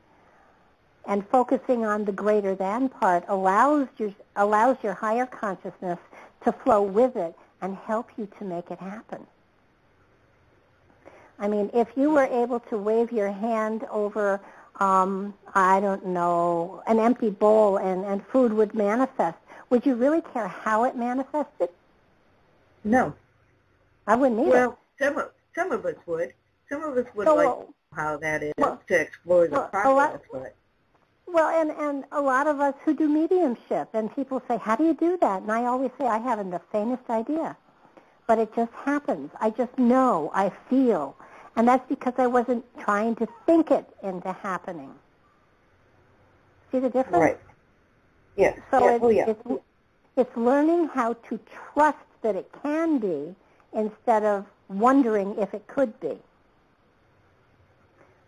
and focusing on the greater than part allows your higher consciousness to flow with it and help you to make it happen. I mean, if you were able to wave your hand over, I don't know, an empty bowl and food would manifest, would you really care how it manifested? No. I wouldn't either. Well, some of us would. Some of us would like how that is to explore the process. Well, and a lot of us who do mediumship, and people say, how do you do that? And I always say, I haven't the faintest idea. But it just happens. I just know. I feel. And that's because I wasn't trying to think it into happening. See the difference? Right. Yes. So yeah. it's learning how to trust that it can be instead of wondering if it could be.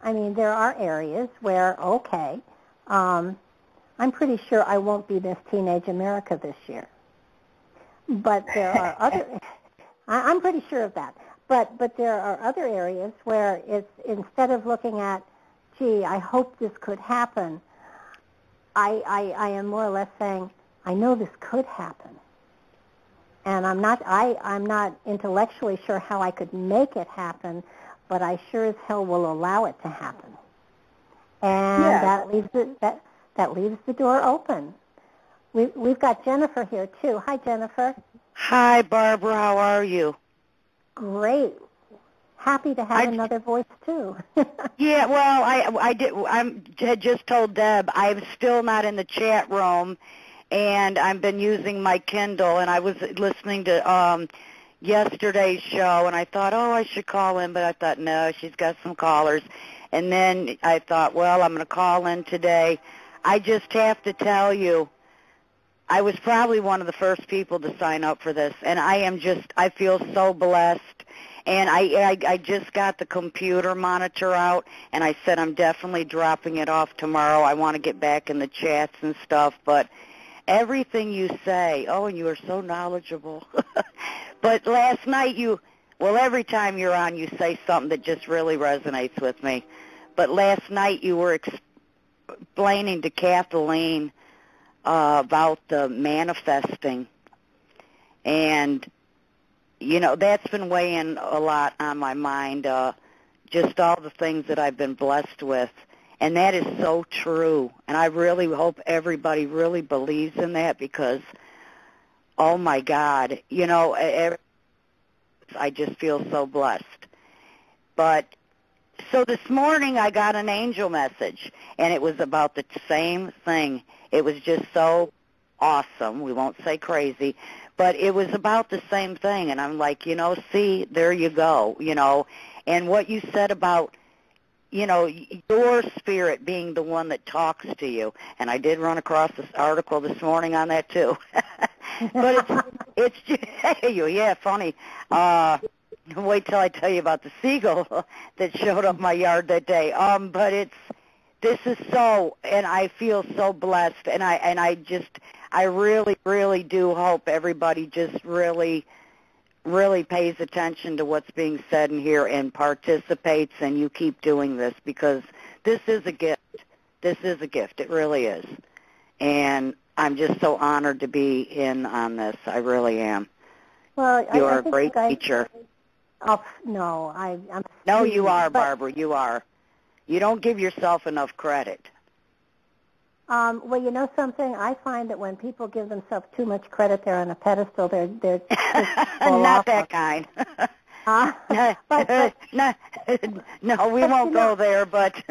I mean, there are areas where, okay, I'm pretty sure I won't be Miss Teenage America this year. But there are other, I'm pretty sure of that. But there are other areas where it's, instead of looking at, gee, I hope this could happen, I am more or less saying, I know this could happen. And I'm not intellectually sure how I could make it happen, but I sure as hell will allow it to happen. And that leaves the door open. We've got Jennifer here too. Hi, Jennifer. Hi, Barbara. How are you? Great. Happy to have another voice too. Yeah, well, I had just told Deb I'm still not in the chat room, and I've been using my Kindle, and I was listening to yesterday's show, and I thought, oh, I should call in, but I thought, no, she's got some callers. And then I thought, well, I'm going to call in today. I just have to tell you, I was probably one of the first people to sign up for this, and I feel so blessed. And I just got the computer monitor out, and I said I'm definitely dropping it off tomorrow. I want to get back in the chats and stuff, but everything you say, oh, and you are so knowledgeable. But last night every time you're on, you say something that just really resonates with me. But last night you were explaining to Kathleen about the manifesting, and you know, that's been weighing a lot on my mind, just all the things that I've been blessed with. And that is so true. And I really hope everybody really believes in that because, oh, my God, you know, I just feel so blessed. But so this morning I got an angel message, and it was about the same thing. It was just so awesome. We won't say crazy. But it was about the same thing, and I'm like, you know, see, there you go, you know. And what you said about, you know, your spirit being the one that talks to you, and I did run across this article this morning on that too. But it's just, yeah, funny. Wait till I tell you about the seagull that showed up my yard that day. But this is so, and I feel so blessed, and I really, really do hope everybody just really, really pays attention to what's being said in here and participates, and you keep doing this because this is a gift. This is a gift. It really is. And I'm just so honored to be in on this. I really am. Well, You're a great teacher. Oh, no, I'm... No, you are, Barbara. You are. You don't give yourself enough credit. Well, you know something? I find that when people give themselves too much credit, they're on a pedestal. They're not that kind. No, we won't go there. But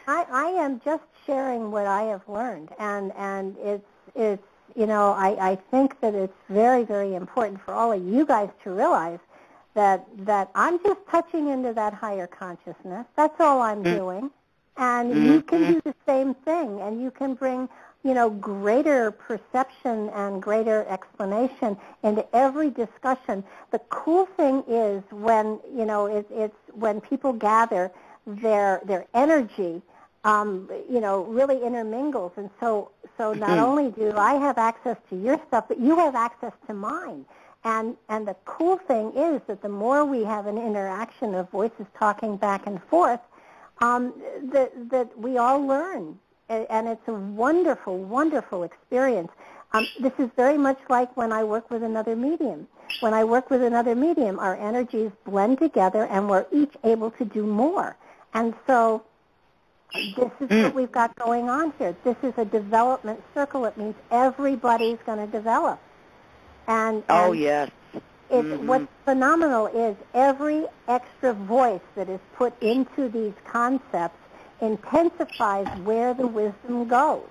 I am just sharing what I have learned, and it's you know I think that it's very, very important for all of you guys to realize that I'm just touching into that higher consciousness. That's all I'm doing. And you can do the same thing, and you can bring, greater perception and greater explanation into every discussion. The cool thing is when, it's when people gather, their energy, really intermingles. And so not only do I have access to your stuff, but you have access to mine. And the cool thing is that the more we have an interaction of voices talking back and forth, that we all learn, and it's a wonderful, wonderful experience. This is very much like when I work with another medium. When I work with another medium, our energies blend together, and we're each able to do more. And so this is what we've got going on here. This is a development circle. It means everybody's going to develop. And yes. What's phenomenal is every extra voice that is put into these concepts intensifies where the wisdom goes.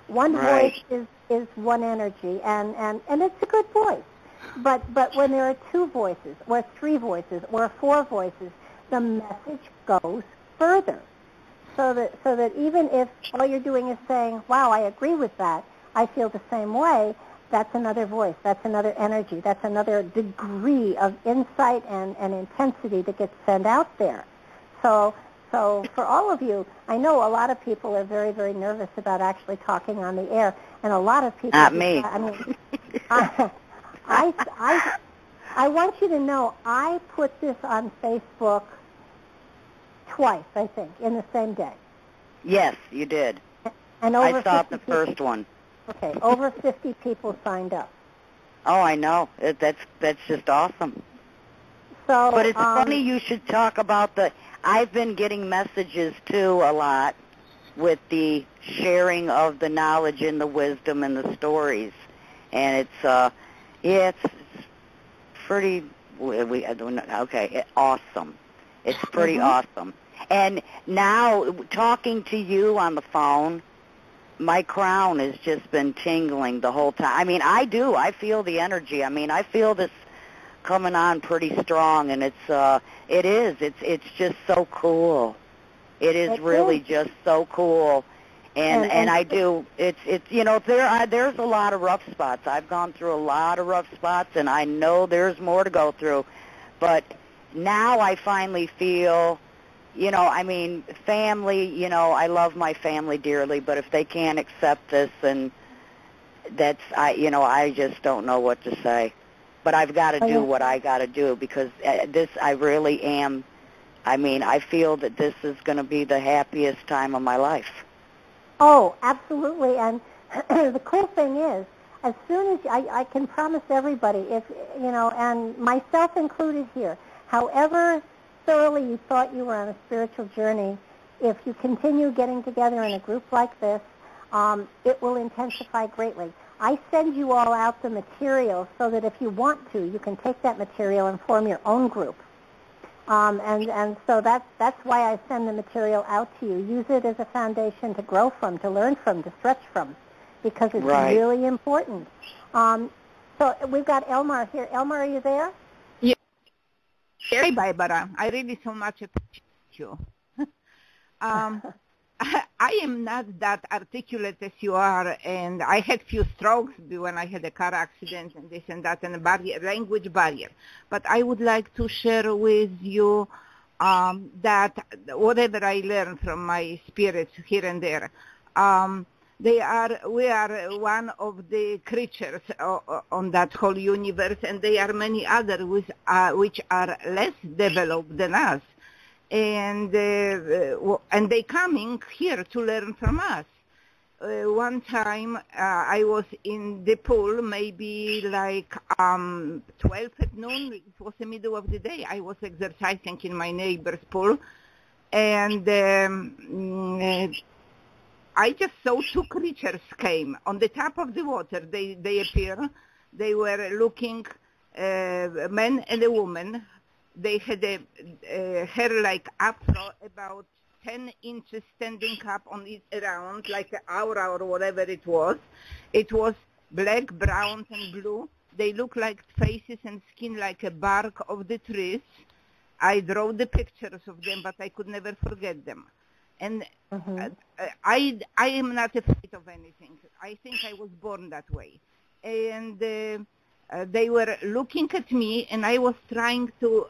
One voice is one energy, and it's a good voice. But when there are two voices, or three voices, or four voices, the message goes further. So that even if all you're doing is saying, wow, I agree with that, I feel the same way, that's another voice, that's another energy, that's another degree of insight and intensity that gets sent out there. So for all of you, I know a lot of people are very, very nervous about actually talking on the air, and a lot of people... Not me. I want you to know I put this on Facebook twice, I think, in the same day. Yes, you did. And over I saw the first one. Okay, over 50 people signed up. Oh, I know. That's just awesome. So, but it's funny you should talk about I've been getting messages, too, a lot with the sharing of the knowledge and the wisdom and the stories. And it's pretty, awesome. It's pretty awesome. And now, talking to you on the phone, my crown has just been tingling the whole time. I mean, I do. I feel the energy. I mean, I feel this coming on pretty strong, and it's just so cool. It is really just so cool. And I do. There's a lot of rough spots. I've gone through a lot of rough spots, and I know there's more to go through. But now I finally feel, family, I love my family dearly, but if they can't accept this, then I just don't know what to say. But I've got to do what I got to do, because I really am, I feel that this is going to be the happiest time of my life. Oh, absolutely. And the cool thing is, as soon as I can promise everybody, if, and myself included here, however thoroughly you thought you were on a spiritual journey, if you continue getting together in a group like this, it will intensify greatly. I send you all out the material so that if you want to, you can take that material and form your own group. And so that's why I send the material out to you. Use it as a foundation to grow from, to learn from, to stretch from, because it's really important. So we've got Elmar here. Elmar, are you there? Hey, Barbara. I really so much appreciate you. I am not that articulate as you are, and I had few strokes when I had a car accident and this and that, and a language barrier. But I would like to share with you that whatever I learned from my spirits here and there, we are one of the creatures on that whole universe, and there are many others which are less developed than us. And they coming here to learn from us. One time I was in the pool, maybe like 12 at noon. It was the middle of the day. I was exercising in my neighbor's pool, and I just saw two creatures came on the top of the water. They appear. They were looking, a man and a woman. They had a hair like afro, about 10 inches standing up on it around, like an aura or whatever it was. It was black, brown, and blue, They look like faces and skin like a bark of the trees. I draw the pictures of them, but I could never forget them. And I am not afraid of anything. I think I was born that way. And they were looking at me, and I was trying to,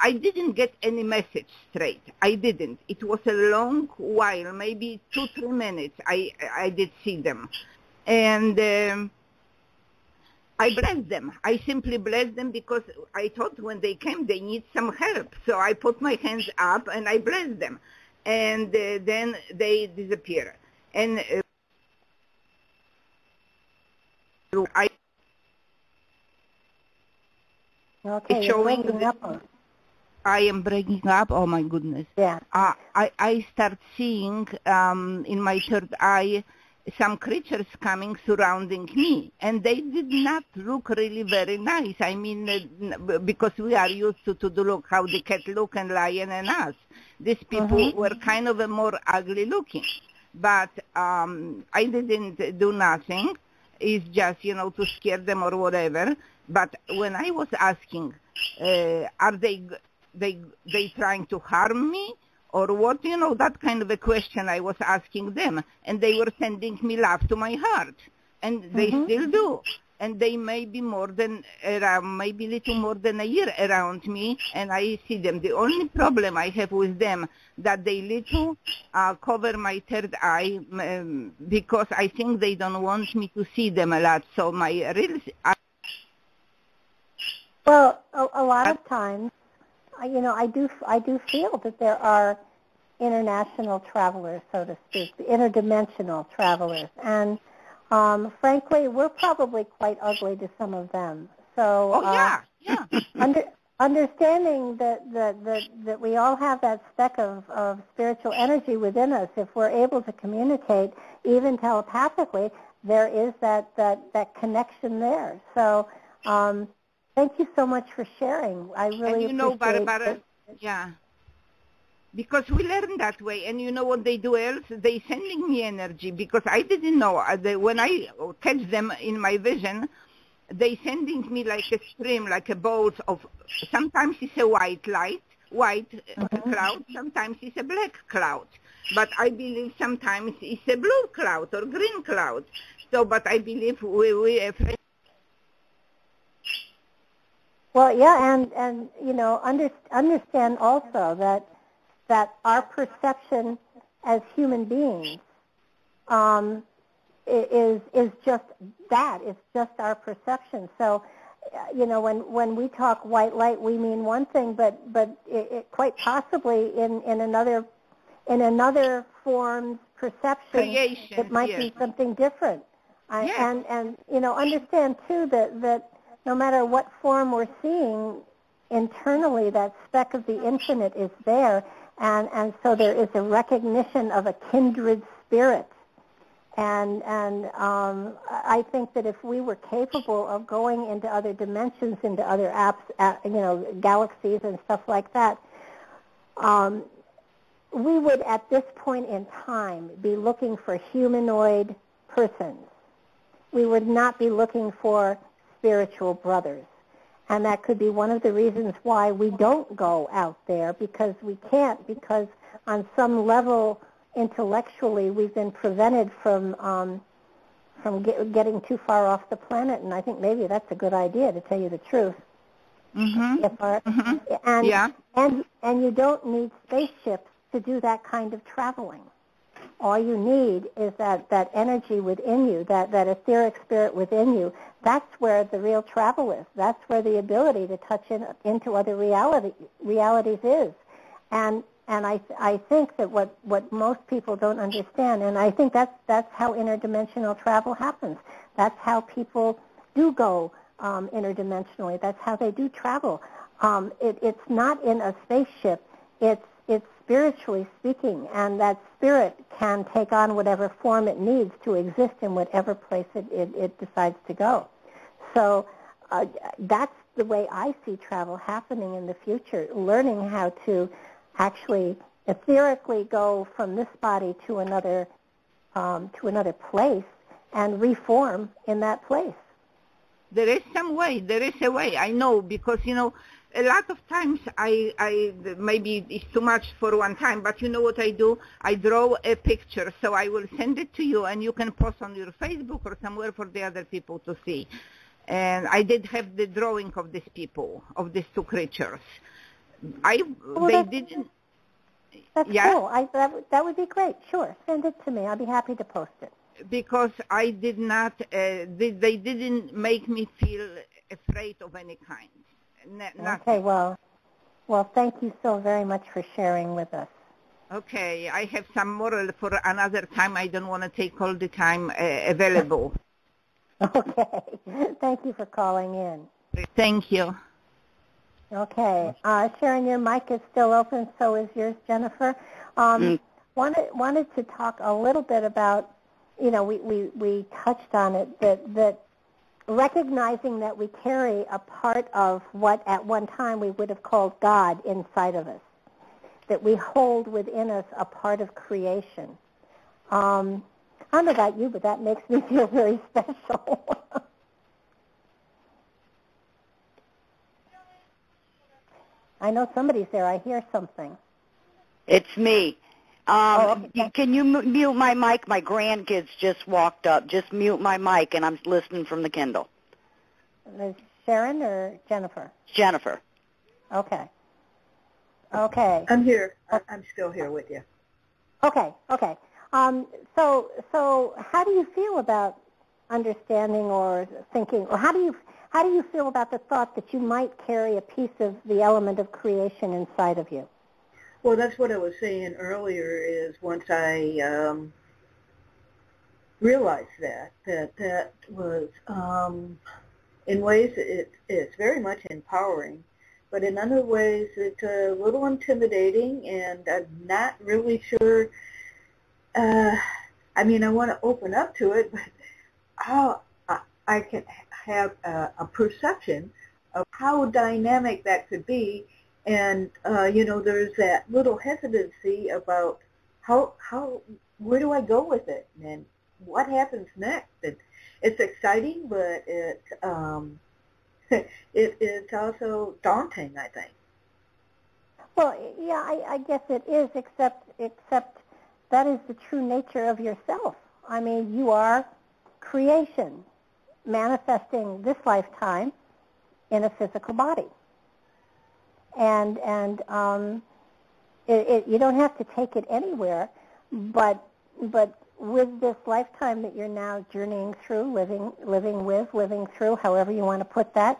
I didn't get any message straight. I didn't. It was a long while, maybe 2-3 minutes, I did see them. And I blessed them. I simply blessed them because I thought when they came, they need some help. So I put my hands up and I blessed them. And then they disappear. And Okay, you're breaking up. I am breaking up. Oh my goodness. Yeah. I start seeing in my third eye some creatures coming surrounding me, and they did not look really very nice. I mean, because we are used to look how the cat look and lion and us. These people were kind of a more ugly looking, but I didn't do nothing. It's just, to scare them or whatever. But when I was asking, are they trying to harm me? Or what, that kind of a question I was asking them. And they were sending me love to my heart. And they still do. And they may be maybe little more than a year around me, and I see them. The only problem I have with them, that they little cover my third eye, because I think they don't want me to see them a lot. So my real... Well, a lot of times, I do feel that there are international travelers, so to speak, interdimensional travelers, and frankly, we're probably quite ugly to some of them. So, understanding that we all have that speck of spiritual energy within us, if we're able to communicate, even telepathically, there is that connection there. So. Thank you so much for sharing. I really appreciate Barbara, it. Yeah. Because we learn that way. And you know what they do else? They sending me energy because I didn't know. When I catch them in my vision, they sending me like a stream, like a bolt of, sometimes it's a white light, cloud, sometimes it's a black cloud. But I believe sometimes it's a blue cloud or green cloud. So, but I believe we Well, yeah, and understand also that our perception as human beings is just that. It's just our perception. So, when we talk white light, we mean one thing, but it quite possibly in another form's perception, creation, it might be something different. And understand too that no matter what form we're seeing, internally that speck of the infinite is there, and so there is a recognition of a kindred spirit. And I think that if we were capable of going into other dimensions, into other galaxies and stuff like that, we would at this point in time be looking for humanoid persons. We would not be looking for spiritual brothers. And that could be one of the reasons why we don't go out there, because we can't, because on some level intellectually we've been prevented from getting too far off the planet, and I think maybe that's a good idea, to tell you the truth. And you don't need spaceships to do that kind of traveling. All you need is that energy within you, that etheric spirit within you. That's where the real travel is. That's where the ability to touch into other realities is. And I think that what most people don't understand, and I think that's how interdimensional travel happens. That's how people do go interdimensionally. That's how they do travel. It's not in a spaceship. It's spiritually speaking, and that spirit can take on whatever form it needs to exist in whatever place it decides to go. So that's the way I see travel happening in the future, learning how to actually etherically go from this body to another place and reform in that place. There is some way. There is a way. I know because, a lot of times I maybe it's too much for one time, but you know what I do? I draw a picture, so I will send it to you, and you can post on your Facebook or somewhere for the other people to see. And I did have the drawing of these people, of these two creatures. Didn't. That's yeah? cool. That would be great. Sure, send it to me. I'll be happy to post it. Because I did not, they didn't make me feel afraid of any kind. Okay, well, thank you so very much for sharing with us. Okay, I have some more for another time. I don't want to take all the time available. Okay, thank you for calling in. Thank you. Okay, Sharon, your mic is still open, so is yours, Jennifer. Wanted to talk a little bit about, we touched on it, that recognizing that we carry a part of what at one time we would have called God inside of us, that we hold within us a part of creation. I don't know about you, but that makes me feel very special. I know somebody's there. I hear something. It's me. Okay. Can you mute my mic? My grandkids just walked up. Just mute my mic, and I'm listening from the Kindle. Is Sharon or Jennifer? Jennifer. Okay. Okay. I'm here. I'm still here with you. Okay. Okay. So how do you feel about understanding or thinking, or how do you feel about the thought that you might carry a piece of the element of creation inside of you? Well, that's what I was saying earlier, is once I realized that was, in ways it's very much empowering, but in other ways it's a little intimidating, and I'm not really sure, I want to open up to it, but how I can have a perception of how dynamic that could be. And, there's that little hesitancy about where do I go with it, and what happens next. And it's exciting, but it's also daunting, I think. Well, yeah, I guess it is, except that is the true nature of yourself. I mean, you are creation, manifesting this lifetime in a physical body. And you don't have to take it anywhere, but with this lifetime that you're now journeying through, living through, however you want to put that,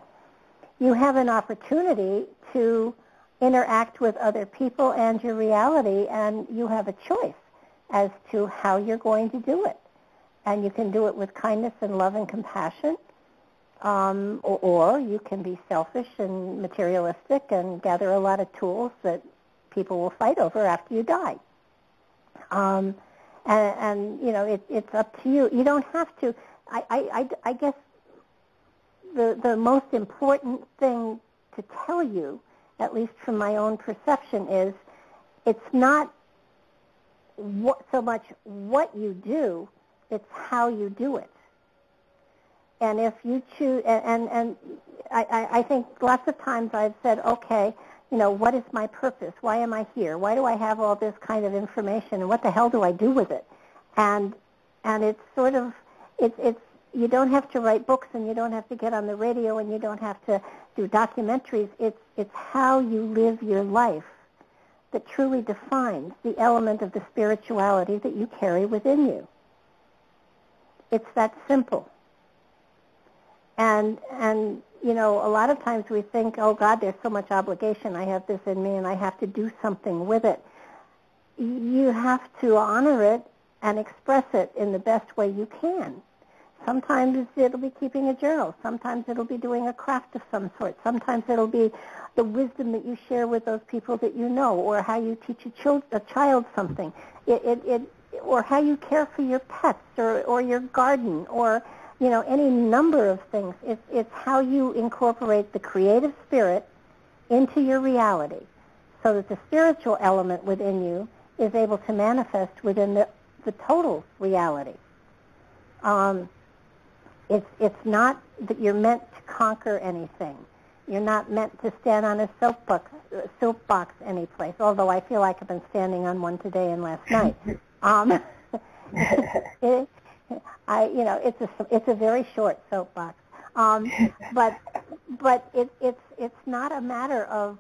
you have an opportunity to interact with other people and your reality, and you have a choice as to how you're going to do it. And you can do it with kindness and love and compassion, or you can be selfish and materialistic and gather a lot of tools that people will fight over after you die. It's up to you. You don't have to. I guess the most important thing to tell you, at least from my own perception, is it's not so much what you do, it's how you do it. And if you choose, and I think lots of times I've said, okay, what is my purpose? Why am I here? Why do I have all this kind of information? And what the hell do I do with it? And it's sort of, it's you don't have to write books, and you don't have to get on the radio, and you don't have to do documentaries. It's how you live your life that truly defines the element of the spirituality that you carry within you. It's that simple. And a lot of times we think, oh God, there's so much obligation. I have this in me and I have to do something with it. You have to honor it and express it in the best way you can. Sometimes it'll be keeping a journal. Sometimes it'll be doing a craft of some sort. Sometimes it'll be the wisdom that you share with those people that you know, or how you teach a child something, or how you care for your pets, or your garden, or any number of things. It's how you incorporate the creative spirit into your reality, so that the spiritual element within you is able to manifest within the total reality. It's not that you're meant to conquer anything. You're not meant to stand on a soapbox any place, although I feel like I've been standing on one today and last night. It's a very short soapbox. But it's not a matter of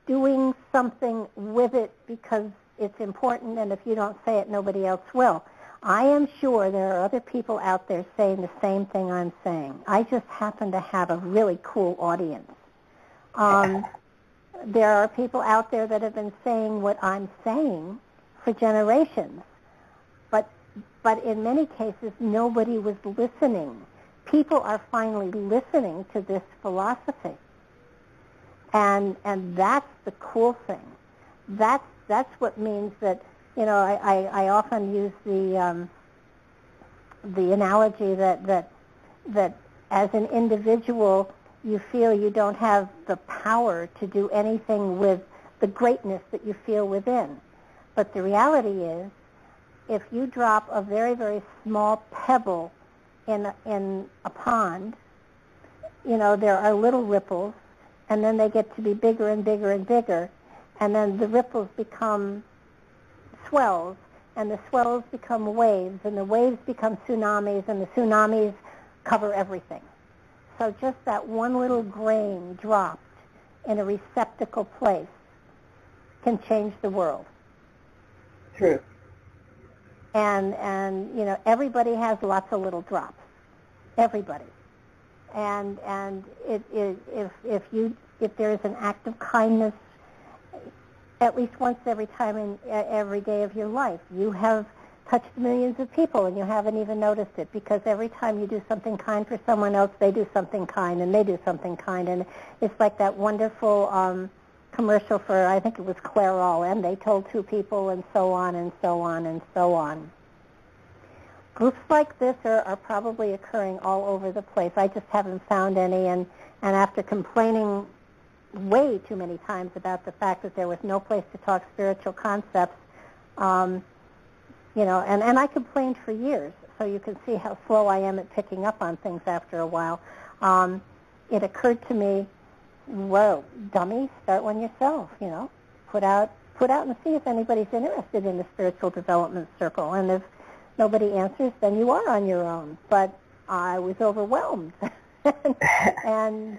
doing something with it because it's important, and if you don't say it, nobody else will. I am sure there are other people out there saying the same thing I'm saying. I just happen to have a really cool audience. There are people out there that have been saying what I'm saying for generations, but in many cases, nobody was listening. People are finally listening to this philosophy, and that's the cool thing. That's what means that, I often use the analogy that as an individual you feel you don't have the power to do anything with the greatness that you feel within. But the reality is, if you drop a very, very small pebble in a pond, there are little ripples, and then they get to be bigger and bigger and bigger, and then the ripples become swells, and the swells become waves, and the waves become tsunamis, and the tsunamis cover everything. So just that one little grain dropped in a receptacle place can change the world. True. And everybody has lots of little drops. Everybody. And if there is an act of kindness at least once every day of your life, you have touched millions of people and you haven't even noticed it, because every time you do something kind for someone else, they do something kind and they do something kind. And it's like that wonderful commercial for, I think it was Clairol, and they told two people, and so on and so on and so on. Groups like this are probably occurring all over the place. I just haven't found any, and after complaining way too many times about the fact that there was no place to talk spiritual concepts, and I complained for years, so you can see how slow I am at picking up on things after a while. It occurred to me, whoa, dummy, start one yourself, put out and see if anybody's interested in the spiritual development circle. And if nobody answers, then you are on your own. But I was overwhelmed. and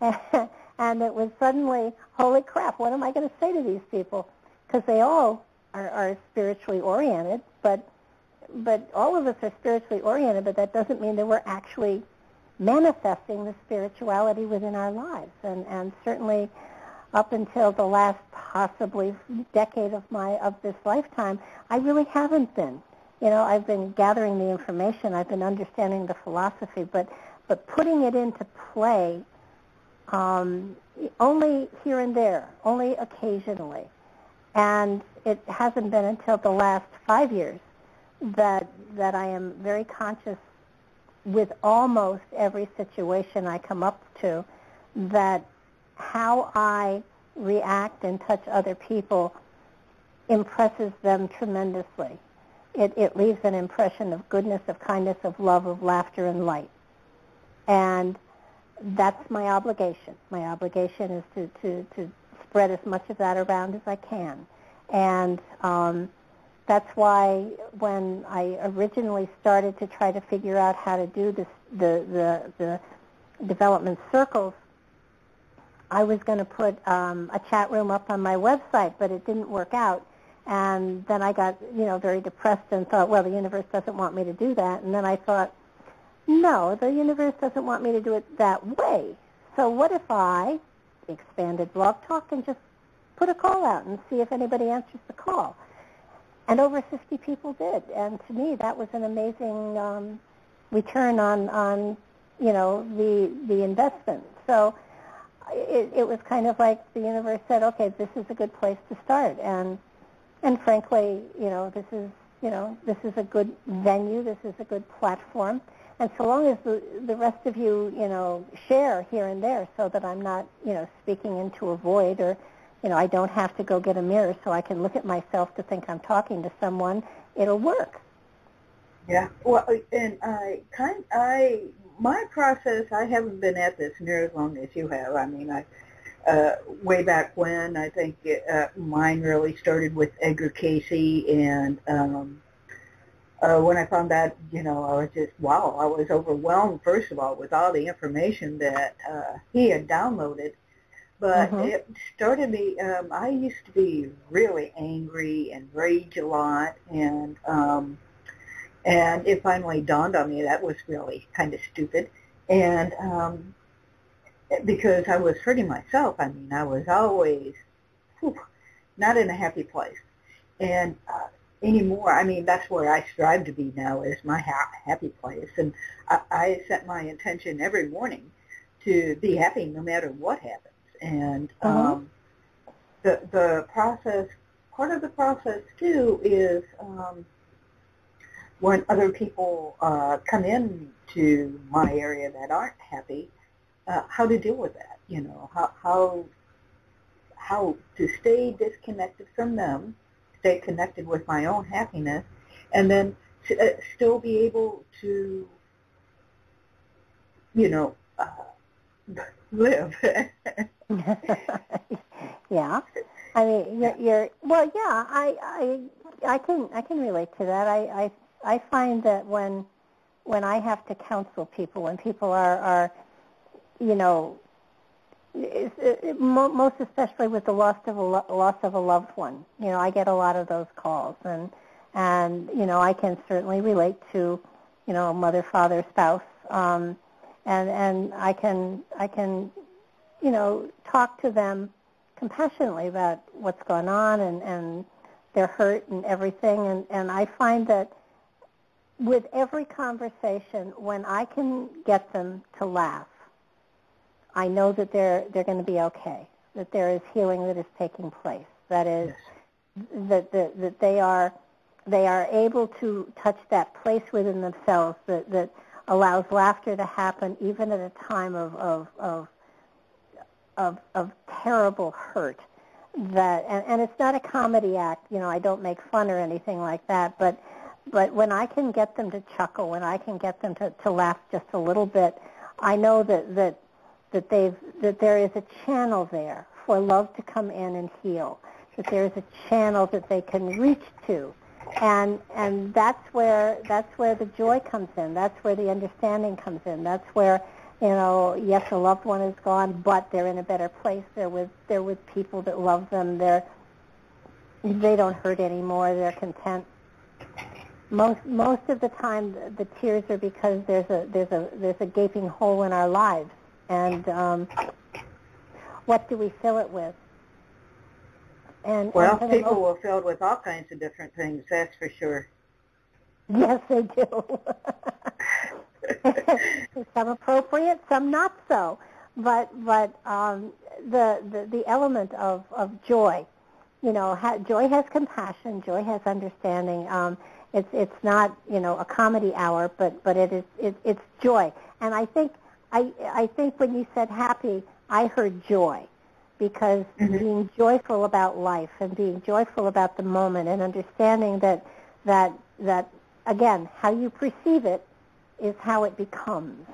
it was suddenly, holy crap, what am I going to say to these people? Because they all are spiritually oriented, but all of us are spiritually oriented, but that doesn't mean that we're actually manifesting the spirituality within our lives. And certainly up until the last possibly decade of this lifetime, I really haven't been. I've been gathering the information, I've been understanding the philosophy, but putting it into play only here and there, only occasionally. And it hasn't been until the last 5 years that I am very conscious with almost every situation I come up to, that how I react and touch other people impresses them tremendously. It leaves an impression of goodness, of kindness, of love, of laughter, and light. And that's my obligation. My obligation is to spread as much of that around as I can. And that's why when I originally started to try to figure out how to do this, the development circles, I was going to put a chat room up on my website, but it didn't work out. And then I got, very depressed and thought, well, the universe doesn't want me to do that. And then I thought, no, the universe doesn't want me to do it that way. So what if I expanded Blog Talk and just put a call out and see if anybody answers the call? And over 50 people did. And to me, that was an amazing return on the investment. So it was kind of like the universe said, okay, this is a good place to start. And frankly, this is a good venue. This is a good platform. And so long as the rest of you, share here and there, so that I'm not, speaking into a void, or, I don't have to go get a mirror so I can look at myself to think I'm talking to someone, it'll work. Yeah. Well, and my process, I haven't been at this near as long as you have. I mean, way back when, I think mine really started with Edgar Casey, and when I found that, I was just, wow, I was overwhelmed, first of all, with all the information that he had downloaded. But it started me, I used to be really angry and rage a lot, and it finally dawned on me that was really kind of stupid. And because I was hurting myself. I mean, I was always not in a happy place. And anymore, I mean, that's where I strive to be now, is my happy place. And I set my intention every morning to be happy no matter what happens. And the process, part of the process, too, is when other people come in to my area that aren't happy, how to deal with that, how to stay disconnected from them, stay connected with my own happiness, and then still be able to, live. Yeah, I mean, you're well. Yeah, I can relate to that. I find that when I have to counsel people, when people are most especially with the loss of a loved one, I get a lot of those calls, and I can certainly relate to, a mother, father, spouse, and I can talk to them compassionately about what's going on and their hurt and everything, and I find that with every conversation, when I can get them to laugh, I know that they're going to be okay, that there is healing that is taking place, that is, that they are able to touch that place within themselves that allows laughter to happen even at a time of terrible hurt. That and it's not a comedy act, I don't make fun or anything like that, but when I can get them to chuckle, when I can get them to laugh just a little bit, I know that there is a channel there for love to come in and heal, that there is a channel that they can reach to, and that's where the joy comes in. That's where the understanding comes in. That's where, yes, a loved one is gone, but they're in a better place. They're with people that love them. They don't hurt anymore. They're content. Most of the time, the tears are because there's a gaping hole in our lives. And what do we fill it with? Well, people will fill it with all kinds of different things, that's for sure. Yes, they do. Some appropriate, some not so. But the element of joy, joy has compassion, joy has understanding. It's not a comedy hour, but it's joy. And I think when you said happy, I heard joy, because being joyful about life and being joyful about the moment and understanding that again, how you perceive it is how it becomes.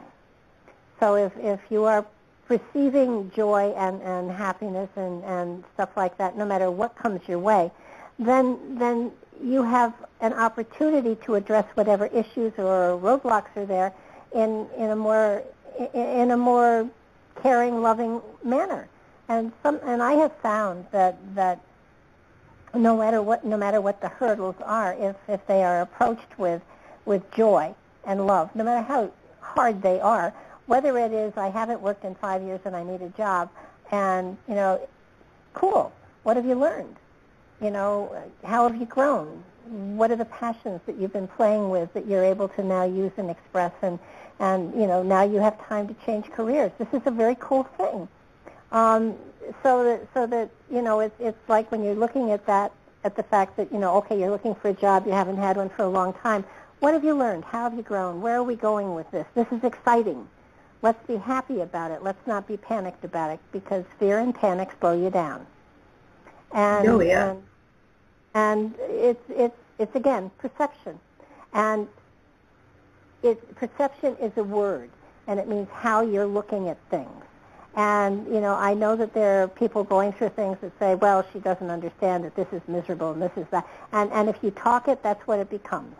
So if you are perceiving joy and happiness and stuff like that, no matter what comes your way, then you have an opportunity to address whatever issues or roadblocks are there in a more caring, loving manner. And I have found that no matter what the hurdles are, if they are approached with joy and love, no matter how hard they are, whether it is I haven't worked in 5 years and I need a job, and cool, what have you learned? How have you grown? What are the passions that you've been playing with that you're able to now use and express, and now you have time to change careers. This is a very cool thing. So that it's like when you're looking at the fact that okay, you're looking for a job, you haven't had one for a long time. What have you learned? How have you grown? Where are we going with this? This is exciting. Let's be happy about it. Let's not be panicked about it, because fear and panic slow you down. And and it's again perception, and perception is a word. and it means how you're looking at things. And, I know that there are people going through things that say, well, she doesn't understand that this is miserable and this is that. And if you talk it, that's what it becomes.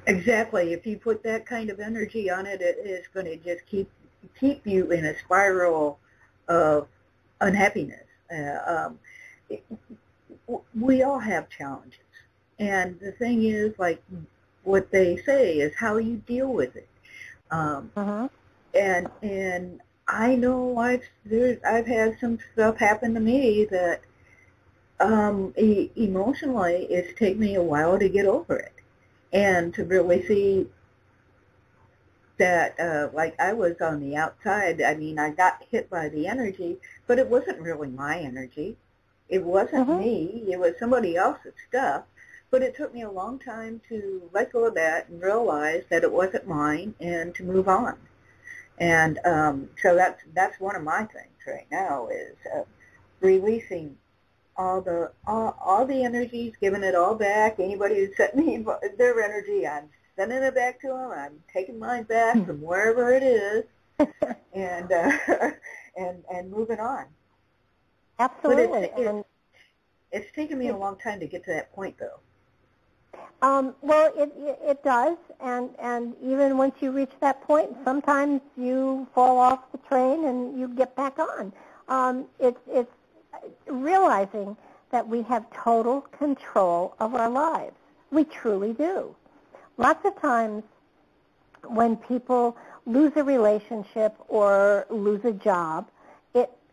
Exactly. If you put that kind of energy on it, it is going to just keep you in a spiral of unhappiness. We all have challenges. And the thing is, like what they say is how you deal with it. And I know I've had some stuff happen to me that emotionally it's taken me a while to get over it, and to really see that like I was on the outside. I mean, I got hit by the energy, but it wasn't really my energy. It wasn't me. It was somebody else's stuff. But it took me a long time to let go of that and realize that it wasn't mine and to move on. And so that's one of my things right now is releasing all the energies, giving it all back. Anybody who sent me their energy, I'm sending it back to them. I'm taking mine back from wherever it is, and moving on. Absolutely. But it's taken me a long time to get to that point, though. Well, it does, and even once you reach that point, sometimes you fall off the train and you get back on. It's realizing that we have total control of our lives. We truly do. Lots of times when people lose a relationship or lose a job,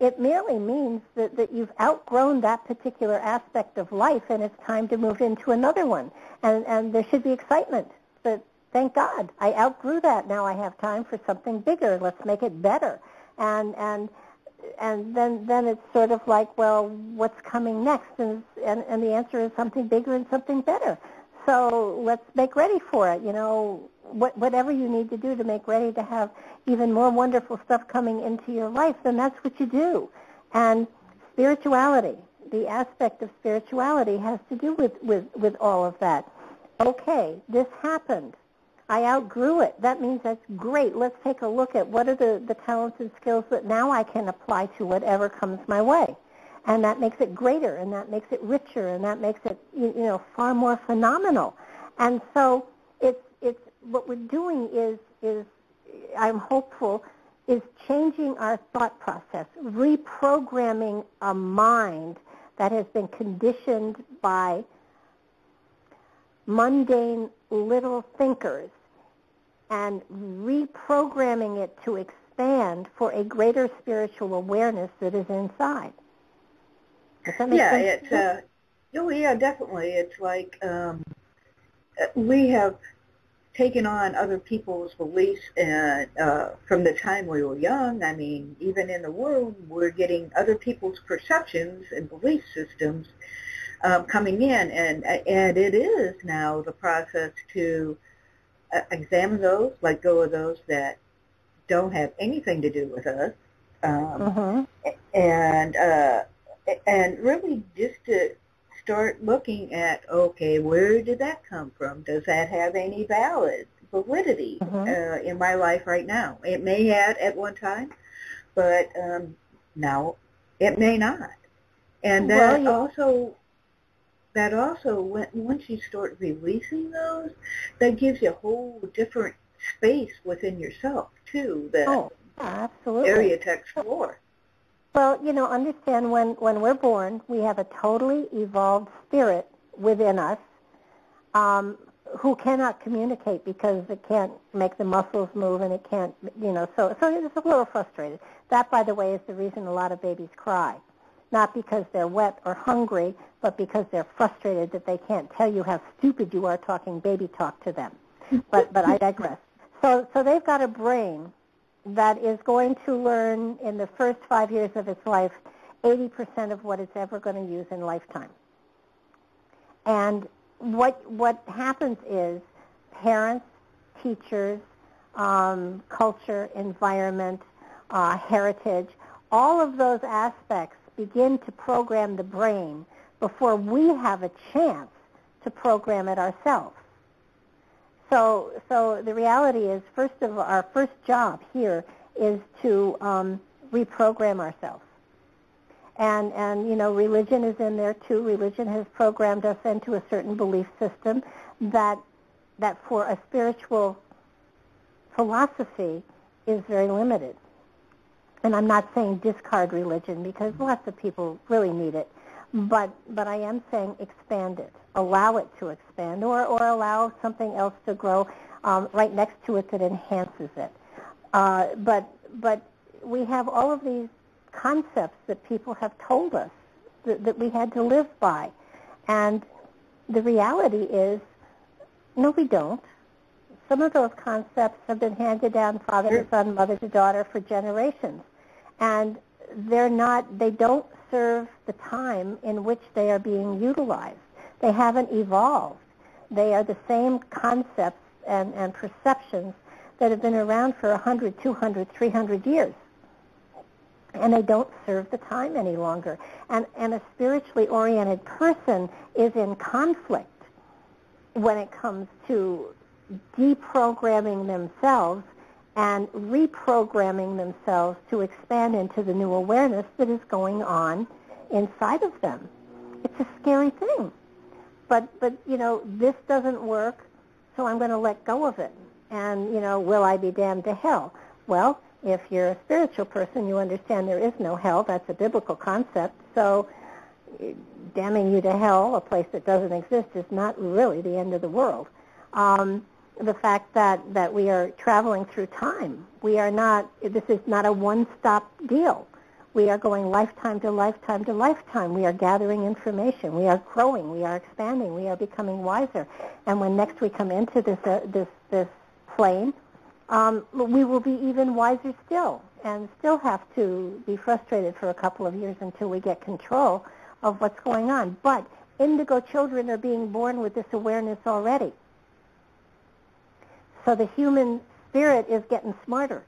it merely means that you've outgrown that particular aspect of life and it's time to move into another one. And there should be excitement. But thank God, I outgrew that. Now I have time for something bigger. Let's make it better. And then it's sort of like, well, what's coming next? And the answer is something bigger and something better. So let's make ready for it. Whatever you need to do to make ready to have even more wonderful stuff coming into your life, then that's what you do. And spirituality, the aspect of spirituality has to do with all of that. Okay, this happened. I outgrew it. That means that's great. Let's take a look at what are the talents and skills that now I can apply to whatever comes my way. And that makes it greater, and that makes it richer, and that makes it far more phenomenal. And so it's what we're doing is I'm hopeful, is changing our thought process, reprogramming a mind that has been conditioned by mundane little thinkers and reprogramming it to expand for a greater spiritual awareness that is inside. Does that make sense? Yeah, definitely. It's like we have taken on other people's beliefs and from the time we were young. I mean, even in the world, we're getting other people's perceptions and belief systems coming in, and it is now the process to examine those, let go of those that don't have anything to do with us, and really just to start looking at, okay, where did that come from? Does that have any validity in my life right now? It may have at one time, but now it may not. And that also, once you start releasing those, that gives you a whole different space within yourself, too, absolutely. area to explore. Well, understand when we're born, we have a totally evolved spirit within us who cannot communicate because it can't make the muscles move and it can't, so it's a little frustrated. That, by the way, is the reason a lot of babies cry. Not because they're wet or hungry, but because they're frustrated that they can't tell you how stupid you are talking baby talk to them. But I digress. So they've got a brain that is going to learn in the first 5 years of its life 80% of what it's ever going to use in lifetime. And what happens is parents, teachers, culture, environment, heritage, all of those aspects begin to program the brain before we have a chance to program it ourselves. So the reality is, our first job here is to reprogram ourselves. And religion is in there too. Religion has programmed us into a certain belief system that for a spiritual philosophy is very limited. And I'm not saying discard religion, because lots of people really need it. But I am saying expand it. Allow it to expand, or allow something else to grow right next to it that enhances it. But we have all of these concepts that people have told us that we had to live by. And the reality is, no, we don't. Some of those concepts have been handed down father to son, mother to daughter for generations. And they don't serve the time in which they are being utilized. They haven't evolved. They are the same concepts and perceptions that have been around for 100, 200, 300 years. And they don't serve the time any longer. And a spiritually oriented person is in conflict when it comes to deprogramming themselves and reprogramming themselves to expand into the new awareness that is going on inside of them. It's a scary thing. But this doesn't work, so I'm going to let go of it. And, will I be damned to hell? Well, if you're a spiritual person, you understand there is no hell. That's a biblical concept. So damning you to hell, a place that doesn't exist, is not really the end of the world. The fact that we are traveling through time, this is not a one-stop deal. We are going lifetime to lifetime to lifetime. We are gathering information. We are growing. We are expanding. We are becoming wiser. And when next we come into this plane, we will be even wiser still, and still have to be frustrated for a couple of years until we get control of what's going on. But indigo children are being born with this awareness already. So the human spirit is getting smarter,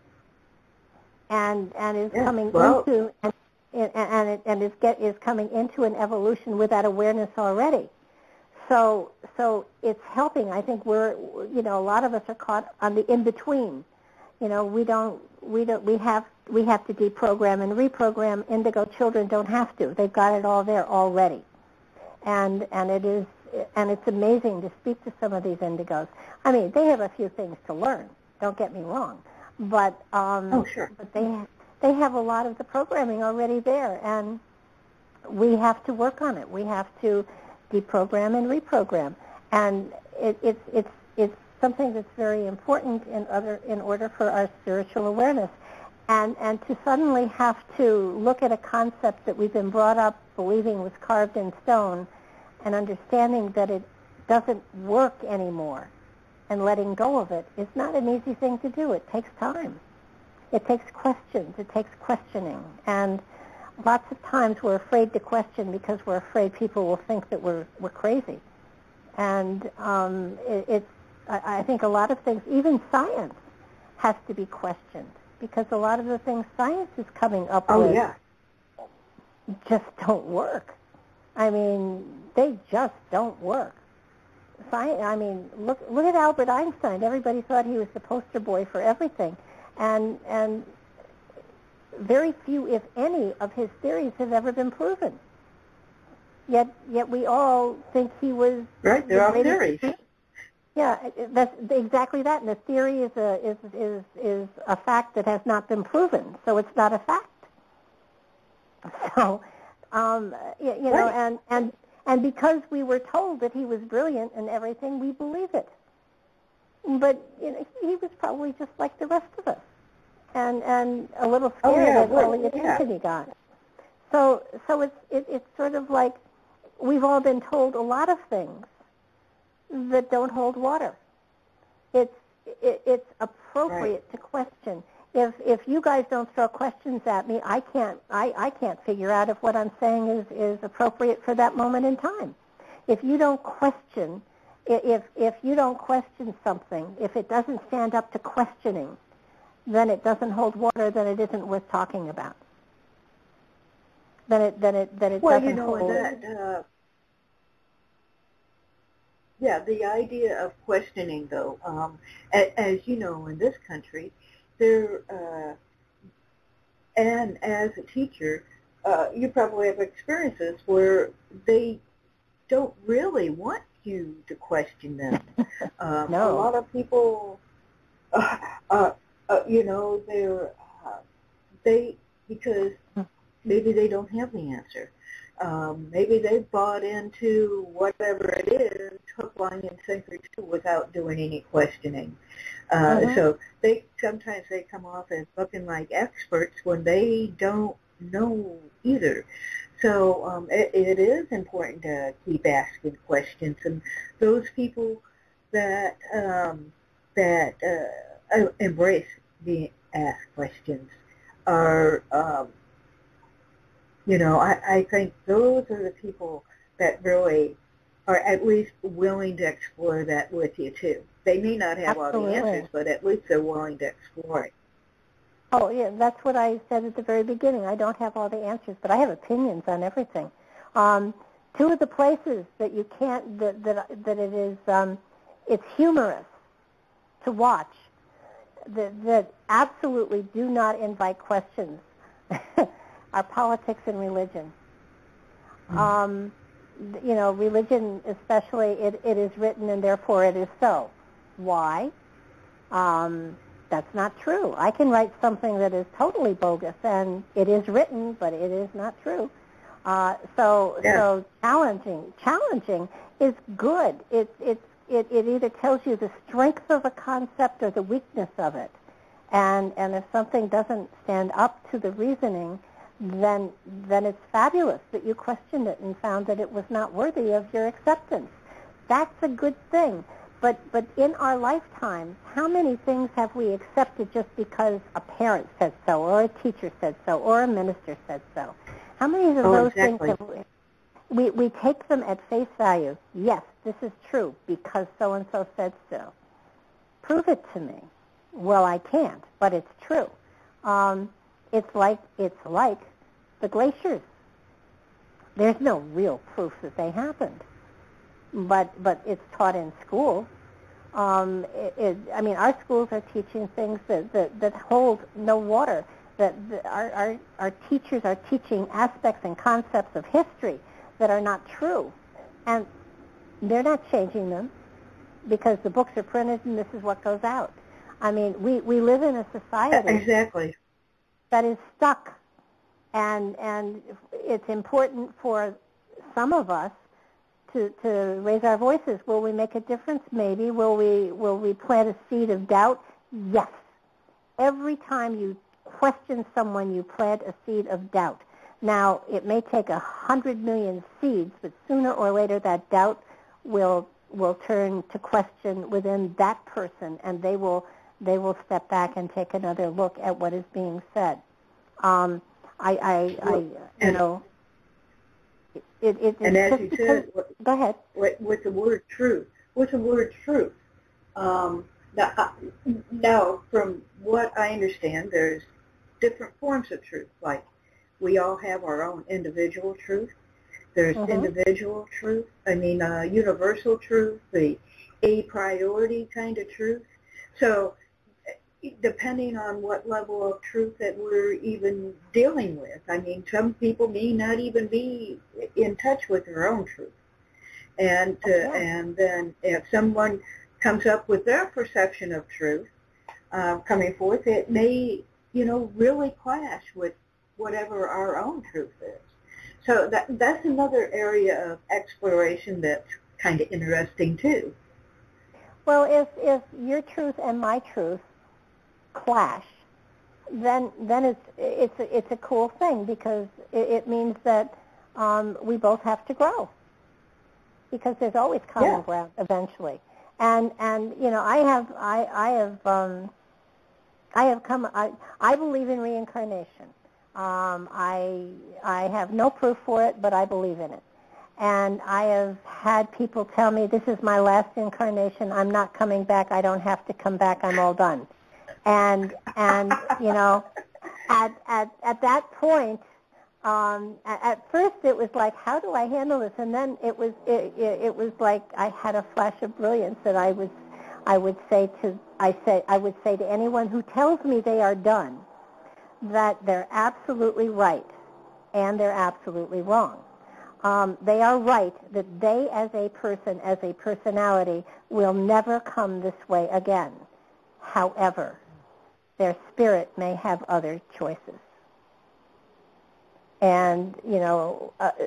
and is coming into is coming into an evolution with that awareness already. So it's helping. I think a lot of us are caught on the in between. We have to deprogram and reprogram. Indigo children don't have to. They've got it all there already, and it's amazing to speak to some of these indigos. I mean, they have a few things to learn. Don't get me wrong, but sure. But they have a lot of the programming already there, and we have to work on it. We have to deprogram and reprogram, and it's something that's very important in order for our spiritual awareness, and to suddenly have to look at a concept that we've been brought up believing was carved in stone, and understanding that it doesn't work anymore, and letting go of it is not an easy thing to do. It takes time. It takes questions. It takes questioning, and lots of times we're afraid to question because we're afraid people will think that we're crazy. And I think a lot of things, even science, has to be questioned, because a lot of the things science is coming up with just don't work. I mean, they just don't work. Look at Albert Einstein. Everybody thought he was the poster boy for everything, and very few, if any, of his theories have ever been proven. Yet we all think he was right. They're all theories. Yeah, that's exactly that. And a theory is a fact that has not been proven, so it's not a fact. So, and because we were told that he was brilliant and everything, we believe it. But he was probably just like the rest of us, and a little scared at all the attention he got. So it's sort of like we've all been told a lot of things that don't hold water. It's appropriate to question. If you guys don't throw questions at me, I can't figure out if what I'm saying is appropriate for that moment in time. If you don't question, if you don't question something, if it doesn't stand up to questioning, then it doesn't hold water. Then it isn't worth talking about. Then it well, doesn't hold. Yeah, the idea of questioning, though, as you know, in this country, there, and as a teacher, you probably have experiences where they don't really want you to question them. No. A lot of people, you know, they because maybe they don't have the answer. Maybe they've bought into whatever it is, hook, line, and sinker too, without doing any questioning. So sometimes they come off as looking like experts when they don't know either. So it is important to keep asking questions, and those people that embrace being asked questions are. You know, I think those are the people that really are at least willing to explore that with you, too. They may not have Absolutely. all the answers, but at least they're willing to explore it. Oh, yeah, that's what I said at the very beginning. I don't have all the answers, but I have opinions on everything. Two of the places that you can't, that it is, it's humorous to watch, that absolutely do not invite questions. Are politics and religion. You know, religion especially, it is written and therefore it is so. Why? That's not true. I can write something that is totally bogus and it is written, but it is not true. So challenging is good. It either tells you the strength of a concept or the weakness of it. And if something doesn't stand up to the reasoning, then it's fabulous that you questioned it and found that it was not worthy of your acceptance. That's a good thing. But in our lifetimes, how many things have we accepted just because a parent said so, or a teacher said so, or a minister said so? How many of those things have we take them at face value? Yes, this is true because so-and-so said so. Prove it to me. Well, I can't, but it's true. It's like the glaciers. There's no real proof that they happened, but it's taught in schools. I mean, our schools are teaching things that hold no water. That our teachers are teaching aspects and concepts of history that are not true, and they're not changing them because the books are printed and this is what goes out. I mean, we live in a society that is stuck, and it's important for some of us to raise our voices. Will we make a difference? Maybe. Will we plant a seed of doubt? Yes. Every time you question someone, you plant a seed of doubt. Now, it may take 100 million seeds, but sooner or later that doubt will turn to question within that person, and they will step back and take another look at what is being said. And as you said, go ahead. With the word truth, now, from what I understand, there's different forms of truth. Like, we all have our own individual truth. There's individual truth. Universal truth, the a priority kind of truth. So, depending on what level of truth that we're even dealing with. I mean, some people may not even be in touch with their own truth. And then if someone comes up with their perception of truth coming forth, it may, really clash with whatever our own truth is. So that's another area of exploration that's kind of interesting too. Well, if your truth and my truth clash, then it's a cool thing because it means that we both have to grow because there's always common ground eventually. And I believe in reincarnation. I have no proof for it, but I believe in it. And I have had people tell me, this is my last incarnation, I'm not coming back, I don't have to come back, I'm all done. And at that point, At first, it was like, how do I handle this? And then it was like I had a flash of brilliance that I would say to anyone who tells me they are done that they're absolutely right and they're absolutely wrong. They are right that they, as a person, as a personality, will never come this way again. However, their spirit may have other choices. And,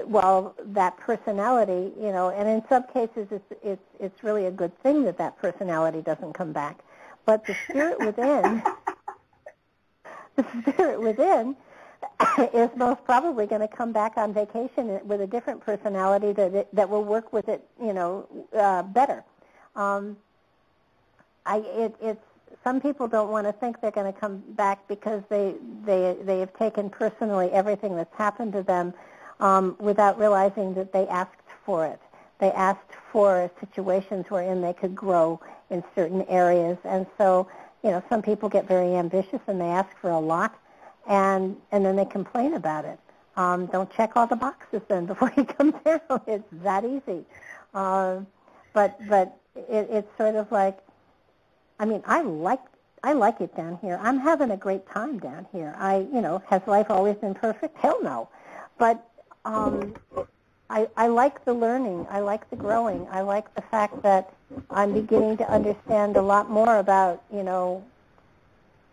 while that personality, and in some cases it's really a good thing that personality doesn't come back. But the spirit within is most probably going to come back on vacation with a different personality that will work with it, better. Some people don't want to think they're going to come back because they have taken personally everything that's happened to them without realizing that they asked for it. They asked for situations wherein they could grow in certain areas. And so, some people get very ambitious and they ask for a lot, and then they complain about it. Don't check all the boxes then before you come down. It's that easy. But it's sort of like, I like it down here. I'm having a great time down here. Has life always been perfect? Hell no. But I like the learning. I like the growing. I like the fact that I'm beginning to understand a lot more about,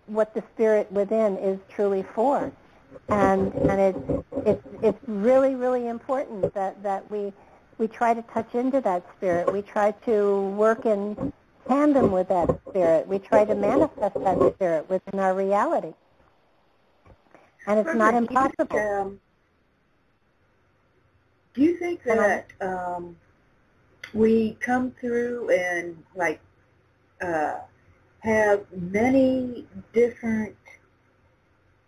what the spirit within is truly for. And it's really, really important that we try to touch into that spirit. We try to work in tandem with that spirit. We try to manifest that spirit within our reality. And it's not impossible. Do you think that we come through and have many different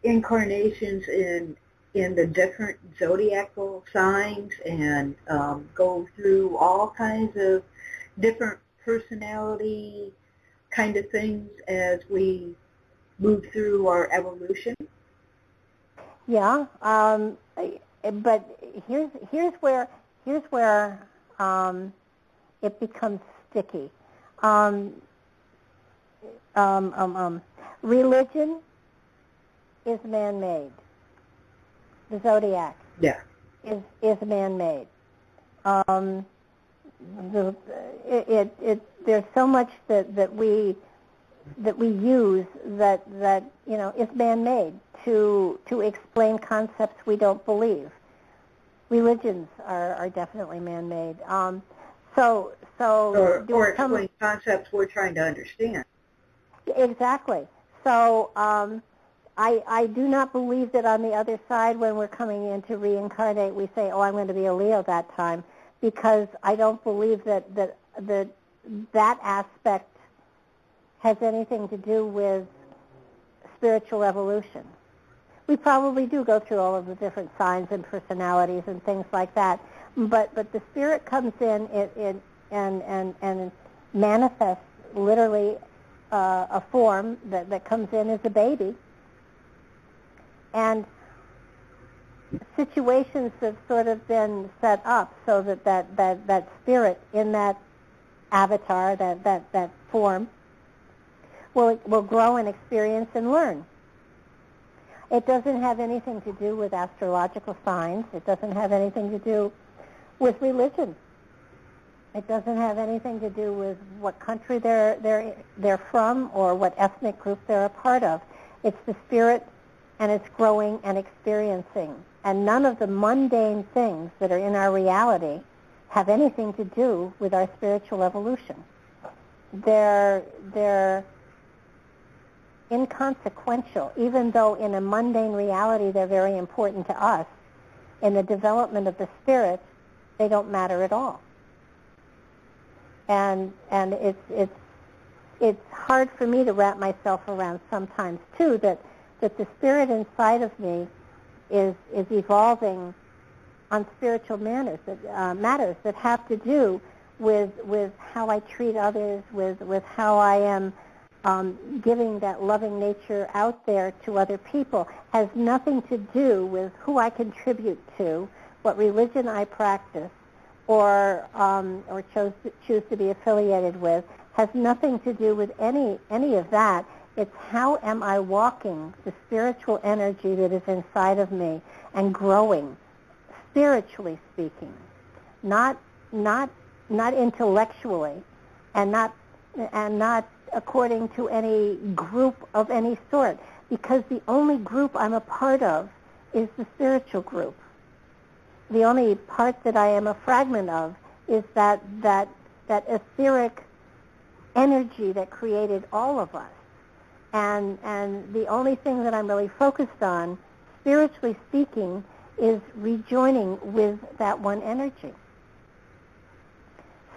incarnations in the different zodiacal signs and go through all kinds of different personality kind of things as we move through our evolution? Yeah, but here's where it becomes sticky. Religion is man-made. The zodiac is man-made. There's so much that we use that is man-made to explain concepts we don't believe. Religions are definitely man-made. Or explain concepts we're trying to understand. Exactly. So I do not believe that on the other side, when we're coming in to reincarnate, we say, I'm going to be a Leo that time, because I don't believe that aspect has anything to do with spiritual evolution. We probably do go through all of the different signs and personalities and things like that, but the spirit comes in and manifests literally a form that comes in as a baby, and situations have sort of been set up so that spirit in that avatar, that form, will grow and experience and learn. It doesn't have anything to do with astrological signs. It doesn't have anything to do with religion. It doesn't have anything to do with what country they're from or what ethnic group they're a part of. It's the spirit, and it's growing and experiencing. And none of the mundane things that are in our reality have anything to do with our spiritual evolution. They're inconsequential, even though in a mundane reality they're very important to us. In the development of the spirit, they don't matter at all. And it's hard for me to wrap myself around sometimes too that the spirit inside of me is evolving on spiritual matters that have to do with how I treat others, with how I am giving that loving nature out there to other people has nothing to do with who I contribute to, what religion I practice, or choose to be affiliated with. Has nothing to do with any of that. It's how am I walking the spiritual energy that is inside of me and growing, spiritually speaking, not intellectually, and not according to any group of any sort, because the only group I'm a part of is the spiritual group. The only part that I am a fragment of is that etheric energy that created all of us. And the only thing that I'm really focused on, spiritually speaking, is rejoining with that one energy.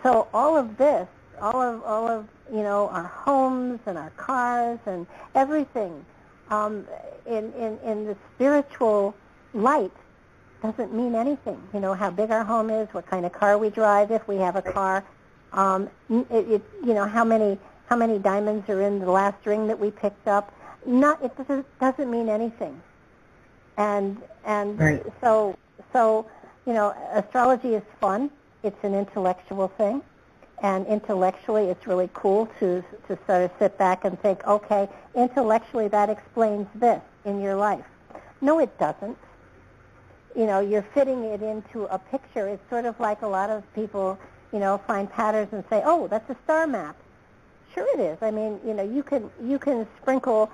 So all of this, all of our homes and our cars and everything in the spiritual light doesn't mean anything. How big our home is, what kind of car we drive, if we have a car, how many diamonds are in the last ring that we picked up. It doesn't mean anything. And right. so astrology is fun. It's an intellectual thing, and intellectually it's really cool to sort of sit back and think, okay, intellectually that explains this in your life. No, it doesn't. You're fitting it into a picture. It's sort of like a lot of people, find patterns and say, oh, that's a star map. Sure it is. I mean, you can sprinkle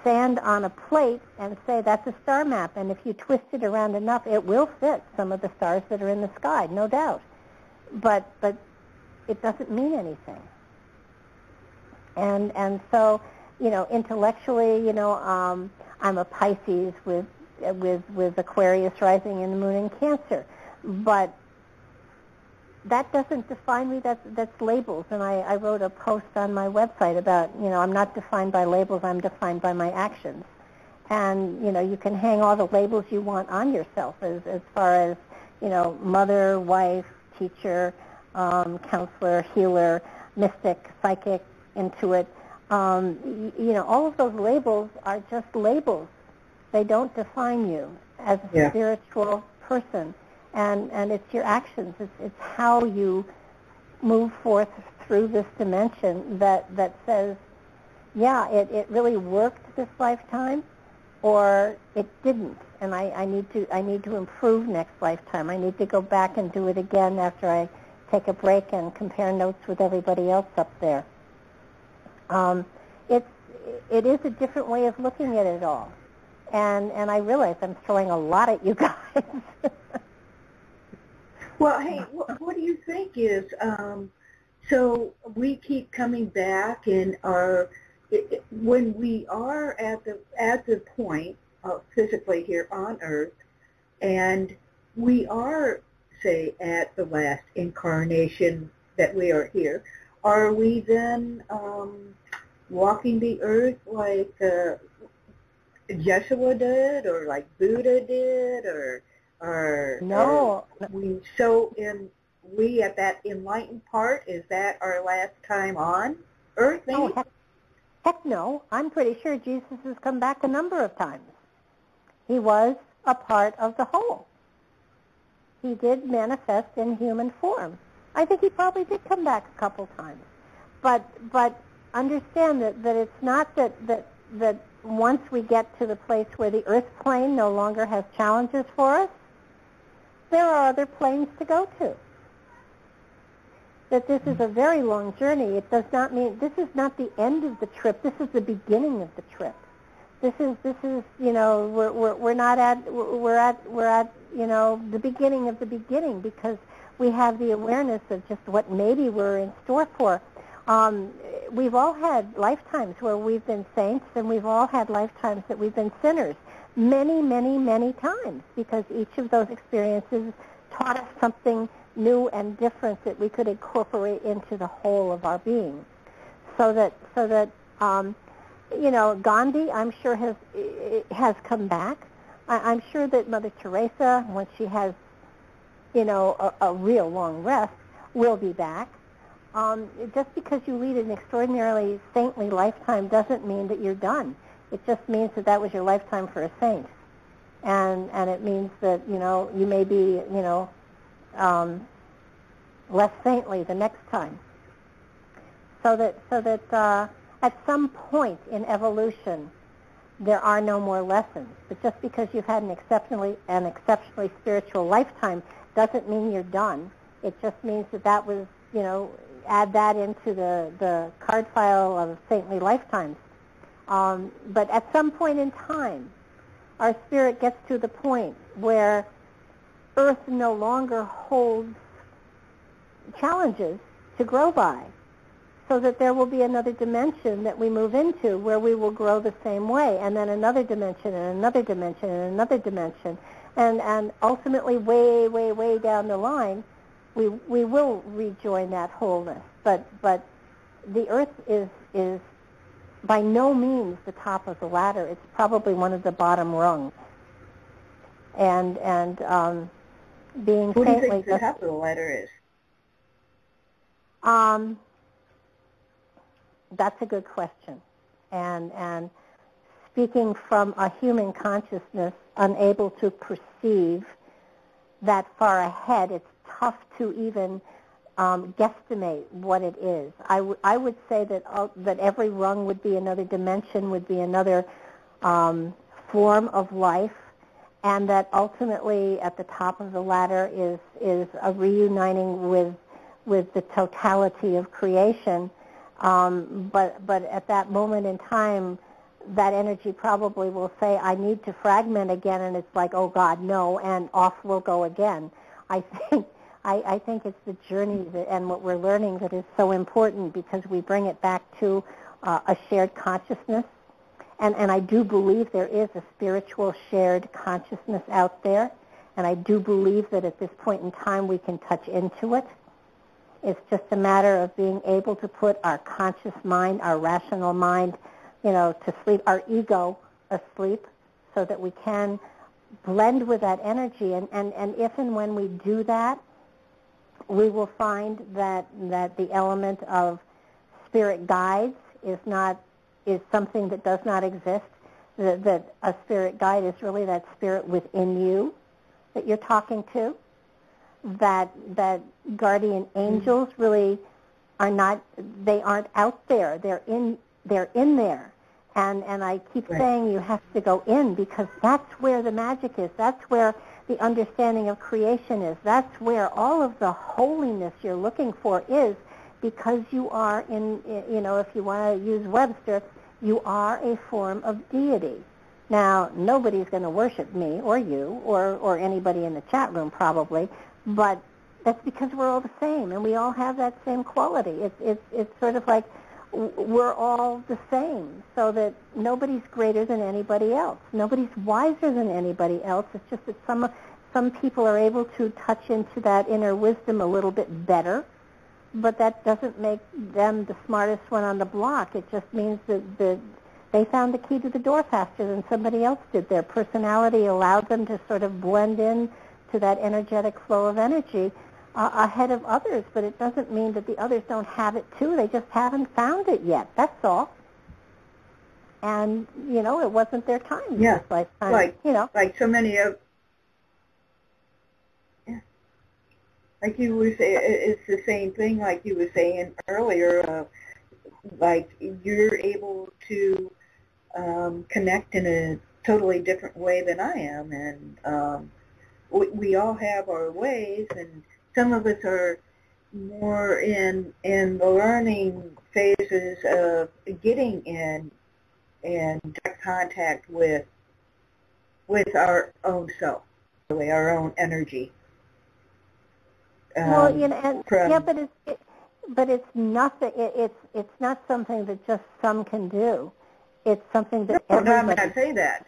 sand on a plate and say that's a star map, and if you twist it around enough, it will fit some of the stars that are in the sky, no doubt. But it doesn't mean anything. And so, intellectually, I'm a Pisces with Aquarius rising in the moon in Cancer, but that doesn't define me. That's labels, and I wrote a post on my website about, I'm not defined by labels, I'm defined by my actions. And, you can hang all the labels you want on yourself as far as, mother, wife, teacher, counselor, healer, mystic, psychic, intuit. All of those labels are just labels. They don't define you as a spiritual person. And it's your actions. It's how you move forth through this dimension that says, yeah, it really worked this lifetime, or it didn't, and I need to improve next lifetime. I need to go back and do it again after I take a break and compare notes with everybody else up there. It is a different way of looking at it all, and I realize I'm throwing a lot at you guys. Well, hey, what do you think is, so we keep coming back and when we are at the point physically here on Earth, and we are, say, at the last incarnation that we are here, are we then walking the Earth like Yeshua did, or like Buddha did, or no? We at that enlightened part, is that our last time on Earth, maybe? Oh, heck no. I'm pretty sure Jesus has come back a number of times. He was a part of the whole. He did manifest in human form. I think he probably did come back a couple times. But understand that it's not that once we get to the place where the earth plane no longer has challenges for us, there are other planes to go to. That this is a very long journey. It does not mean, this is not the end of the trip. This is the beginning of the trip. This is we're at the beginning of the beginning, because we have the awareness of just what maybe we're in store for. We've all had lifetimes where we've been saints, and we've all had lifetimes that we've been sinners. Many, many, many times, because each of those experiences taught us something new and different that we could incorporate into the whole of our being. So that Gandhi, I'm sure has come back. I'm sure that Mother Teresa, once she has, a real long rest, will be back. Just because you lead an extraordinarily saintly lifetime doesn't mean that you're done. It just means that that was your lifetime for a saint. And it means that, you may be, less saintly the next time. So that at some point in evolution, there are no more lessons. But just because you've had an exceptionally spiritual lifetime doesn't mean you're done. It just means that was, add that into the card file of saintly lifetimes. But at some point in time, our spirit gets to the point where Earth no longer holds challenges to grow by, so that there will be another dimension that we move into where we will grow the same way, and then another dimension and another dimension and another dimension, and ultimately way, way, way down the line, we will rejoin that wholeness. But the Earth is by no means the top of the ladder. It's probably one of the bottom rungs. And being What do you saintly. think the top of the ladder is? That's a good question. And speaking from a human consciousness unable to perceive that far ahead, it's tough to even guesstimate what it is. I would say that every rung would be another dimension, would be another form of life, and that ultimately at the top of the ladder is a reuniting with the totality of creation. But at that moment in time, that energy probably will say, I need to fragment again, and it's like, oh God, no, and off we'll go again. I think it's the journey and what we're learning that is so important, because we bring it back to a shared consciousness. And I do believe there is a spiritual shared consciousness out there, and I do believe that at this point in time we can touch into it. It's just a matter of being able to put our conscious mind, our rational mind, to sleep, our ego asleep, so that we can blend with that energy. And if and when we do that, we will find that the element of spirit guides is something that does not exist, that a spirit guide is really that spirit within you that you're talking to, that guardian angels really aren't out there. They're in there. And I keep saying you have to go in, because that's where the magic is. That's where the understanding of creation is. That's where all of the holiness you're looking for is, because you are if you want to use Webster, you are a form of deity. Now, nobody's going to worship me or you or anybody in the chat room probably, but that's because we're all the same, and we all have that same quality. It's sort of like we're all the same, so that nobody's greater than anybody else. Nobody's wiser than anybody else. It's just that some people are able to touch into that inner wisdom a little bit better, but that doesn't make them the smartest one on the block. It just means that they found the key to the door faster than somebody else did. Their personality allowed them to sort of blend in to that energetic flow of energy ahead of others, but it doesn't mean that the others don't have it too. They just haven't found it yet. That's all. And, it wasn't their time this lifetime. Like so many of, like you were saying, it's the same thing like you were saying earlier, like you're able to connect in a totally different way than I am, and we all have our ways, and some of us are more in the learning phases of getting in direct contact with our own self, really our own energy. But it's nothing. It's not something that just some can do. It's something that everybody. No, I'm not saying that.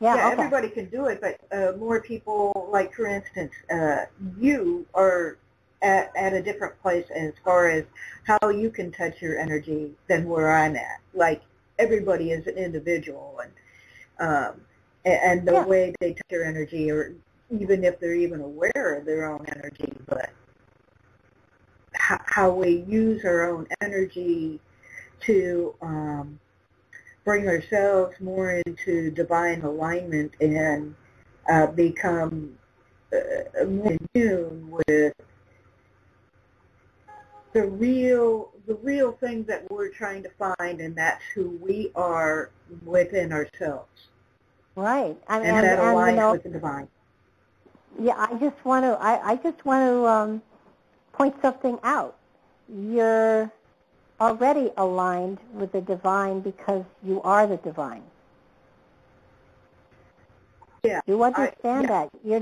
Yeah, okay. Everybody can do it, but more people, like for instance, you are at a different place as far as how you can touch your energy than where I'm at. Like everybody is an individual, and the way they touch their energy, or even if they're even aware of their own energy, but how we use our own energy to bring ourselves more into divine alignment and become more in tune with the real thing that we're trying to find, and that's who we are within ourselves. Right. And that aligns you know, with the divine. Yeah, I just want to point something out. You're already aligned with the divine because you are the divine. Yeah. You understand that. You're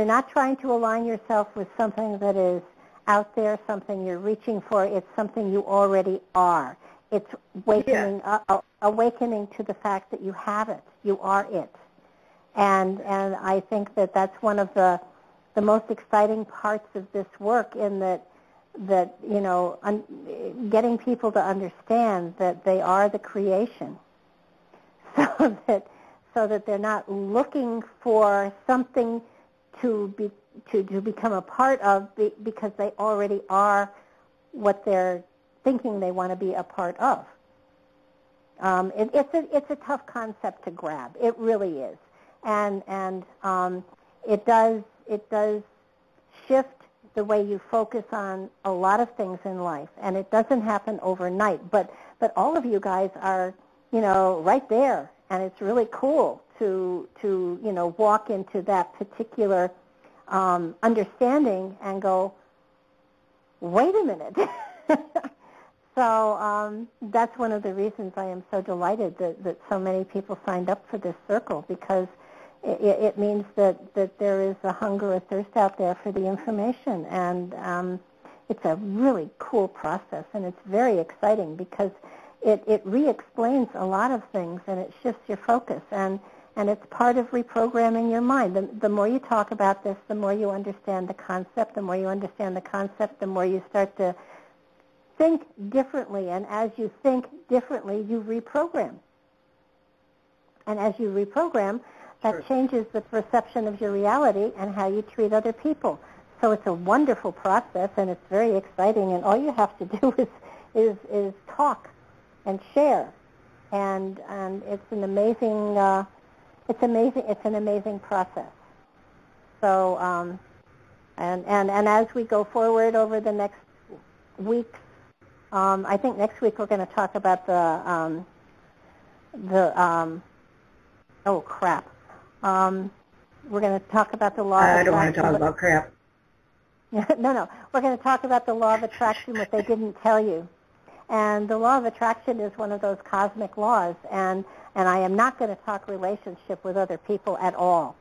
not trying to align yourself with something that is out there, something you're reaching for. It's something you already are. It's awakening to the fact that you have it. You are it. And I think that that's one of the most exciting parts of this work, in that you know, getting people to understand that they are the creation, so that they're not looking for something to become a part of, because they already are what they're thinking they want to be a part of. It's a tough concept to grab. It really is, and it does shift the way you focus on a lot of things in life, and it doesn't happen overnight. But all of you guys are, you know, right there, and it's really cool to you know, walk into that particular understanding and go, wait a minute. So that's one of the reasons I am so delighted that so many people signed up for this circle, because it means that there is a hunger, a thirst out there for the information, and it's a really cool process, and it's very exciting because it re-explains a lot of things, and it shifts your focus, and it's part of reprogramming your mind. The more you talk about this, the more you understand the concept. The more you understand the concept, the more you start to think differently, and as you think differently, you reprogram. And as you reprogram, that changes the perception of your reality and how you treat other people. So it's a wonderful process, and it's very exciting, and all you have to do is talk and share, and it's an amazing process. So and as we go forward over the next weeks, I think next week we're going to talk about we're going to talk about the law of attraction. I don't want to talk about crap. No. We're going to talk about the law of attraction, what they didn't tell you. And the law of attraction is one of those cosmic laws. And I am not going to talk relationship with other people at all.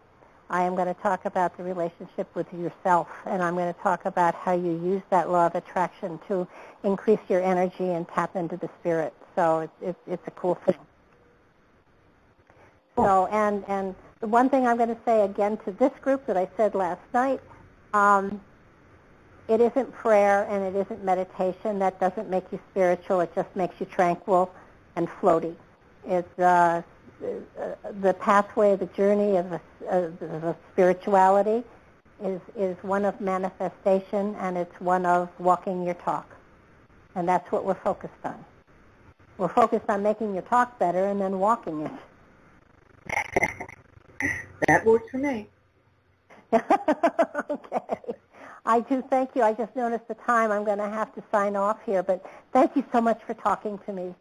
I am going to talk about the relationship with yourself. And I'm going to talk about how you use that law of attraction to increase your energy and tap into the spirit. So it's a cool thing. So, and the one thing I'm going to say again to this group that I said last night, it isn't prayer and it isn't meditation. That doesn't make you spiritual. It just makes you tranquil and floaty. It's the pathway, the journey of spirituality is one of manifestation, and it's one of walking your talk. And that's what we're focused on. We're focused on making your talk better and then walking it. That works for me. Okay. I do thank you. I just noticed the time. I'm going to have to sign off here, but thank you so much for talking to me.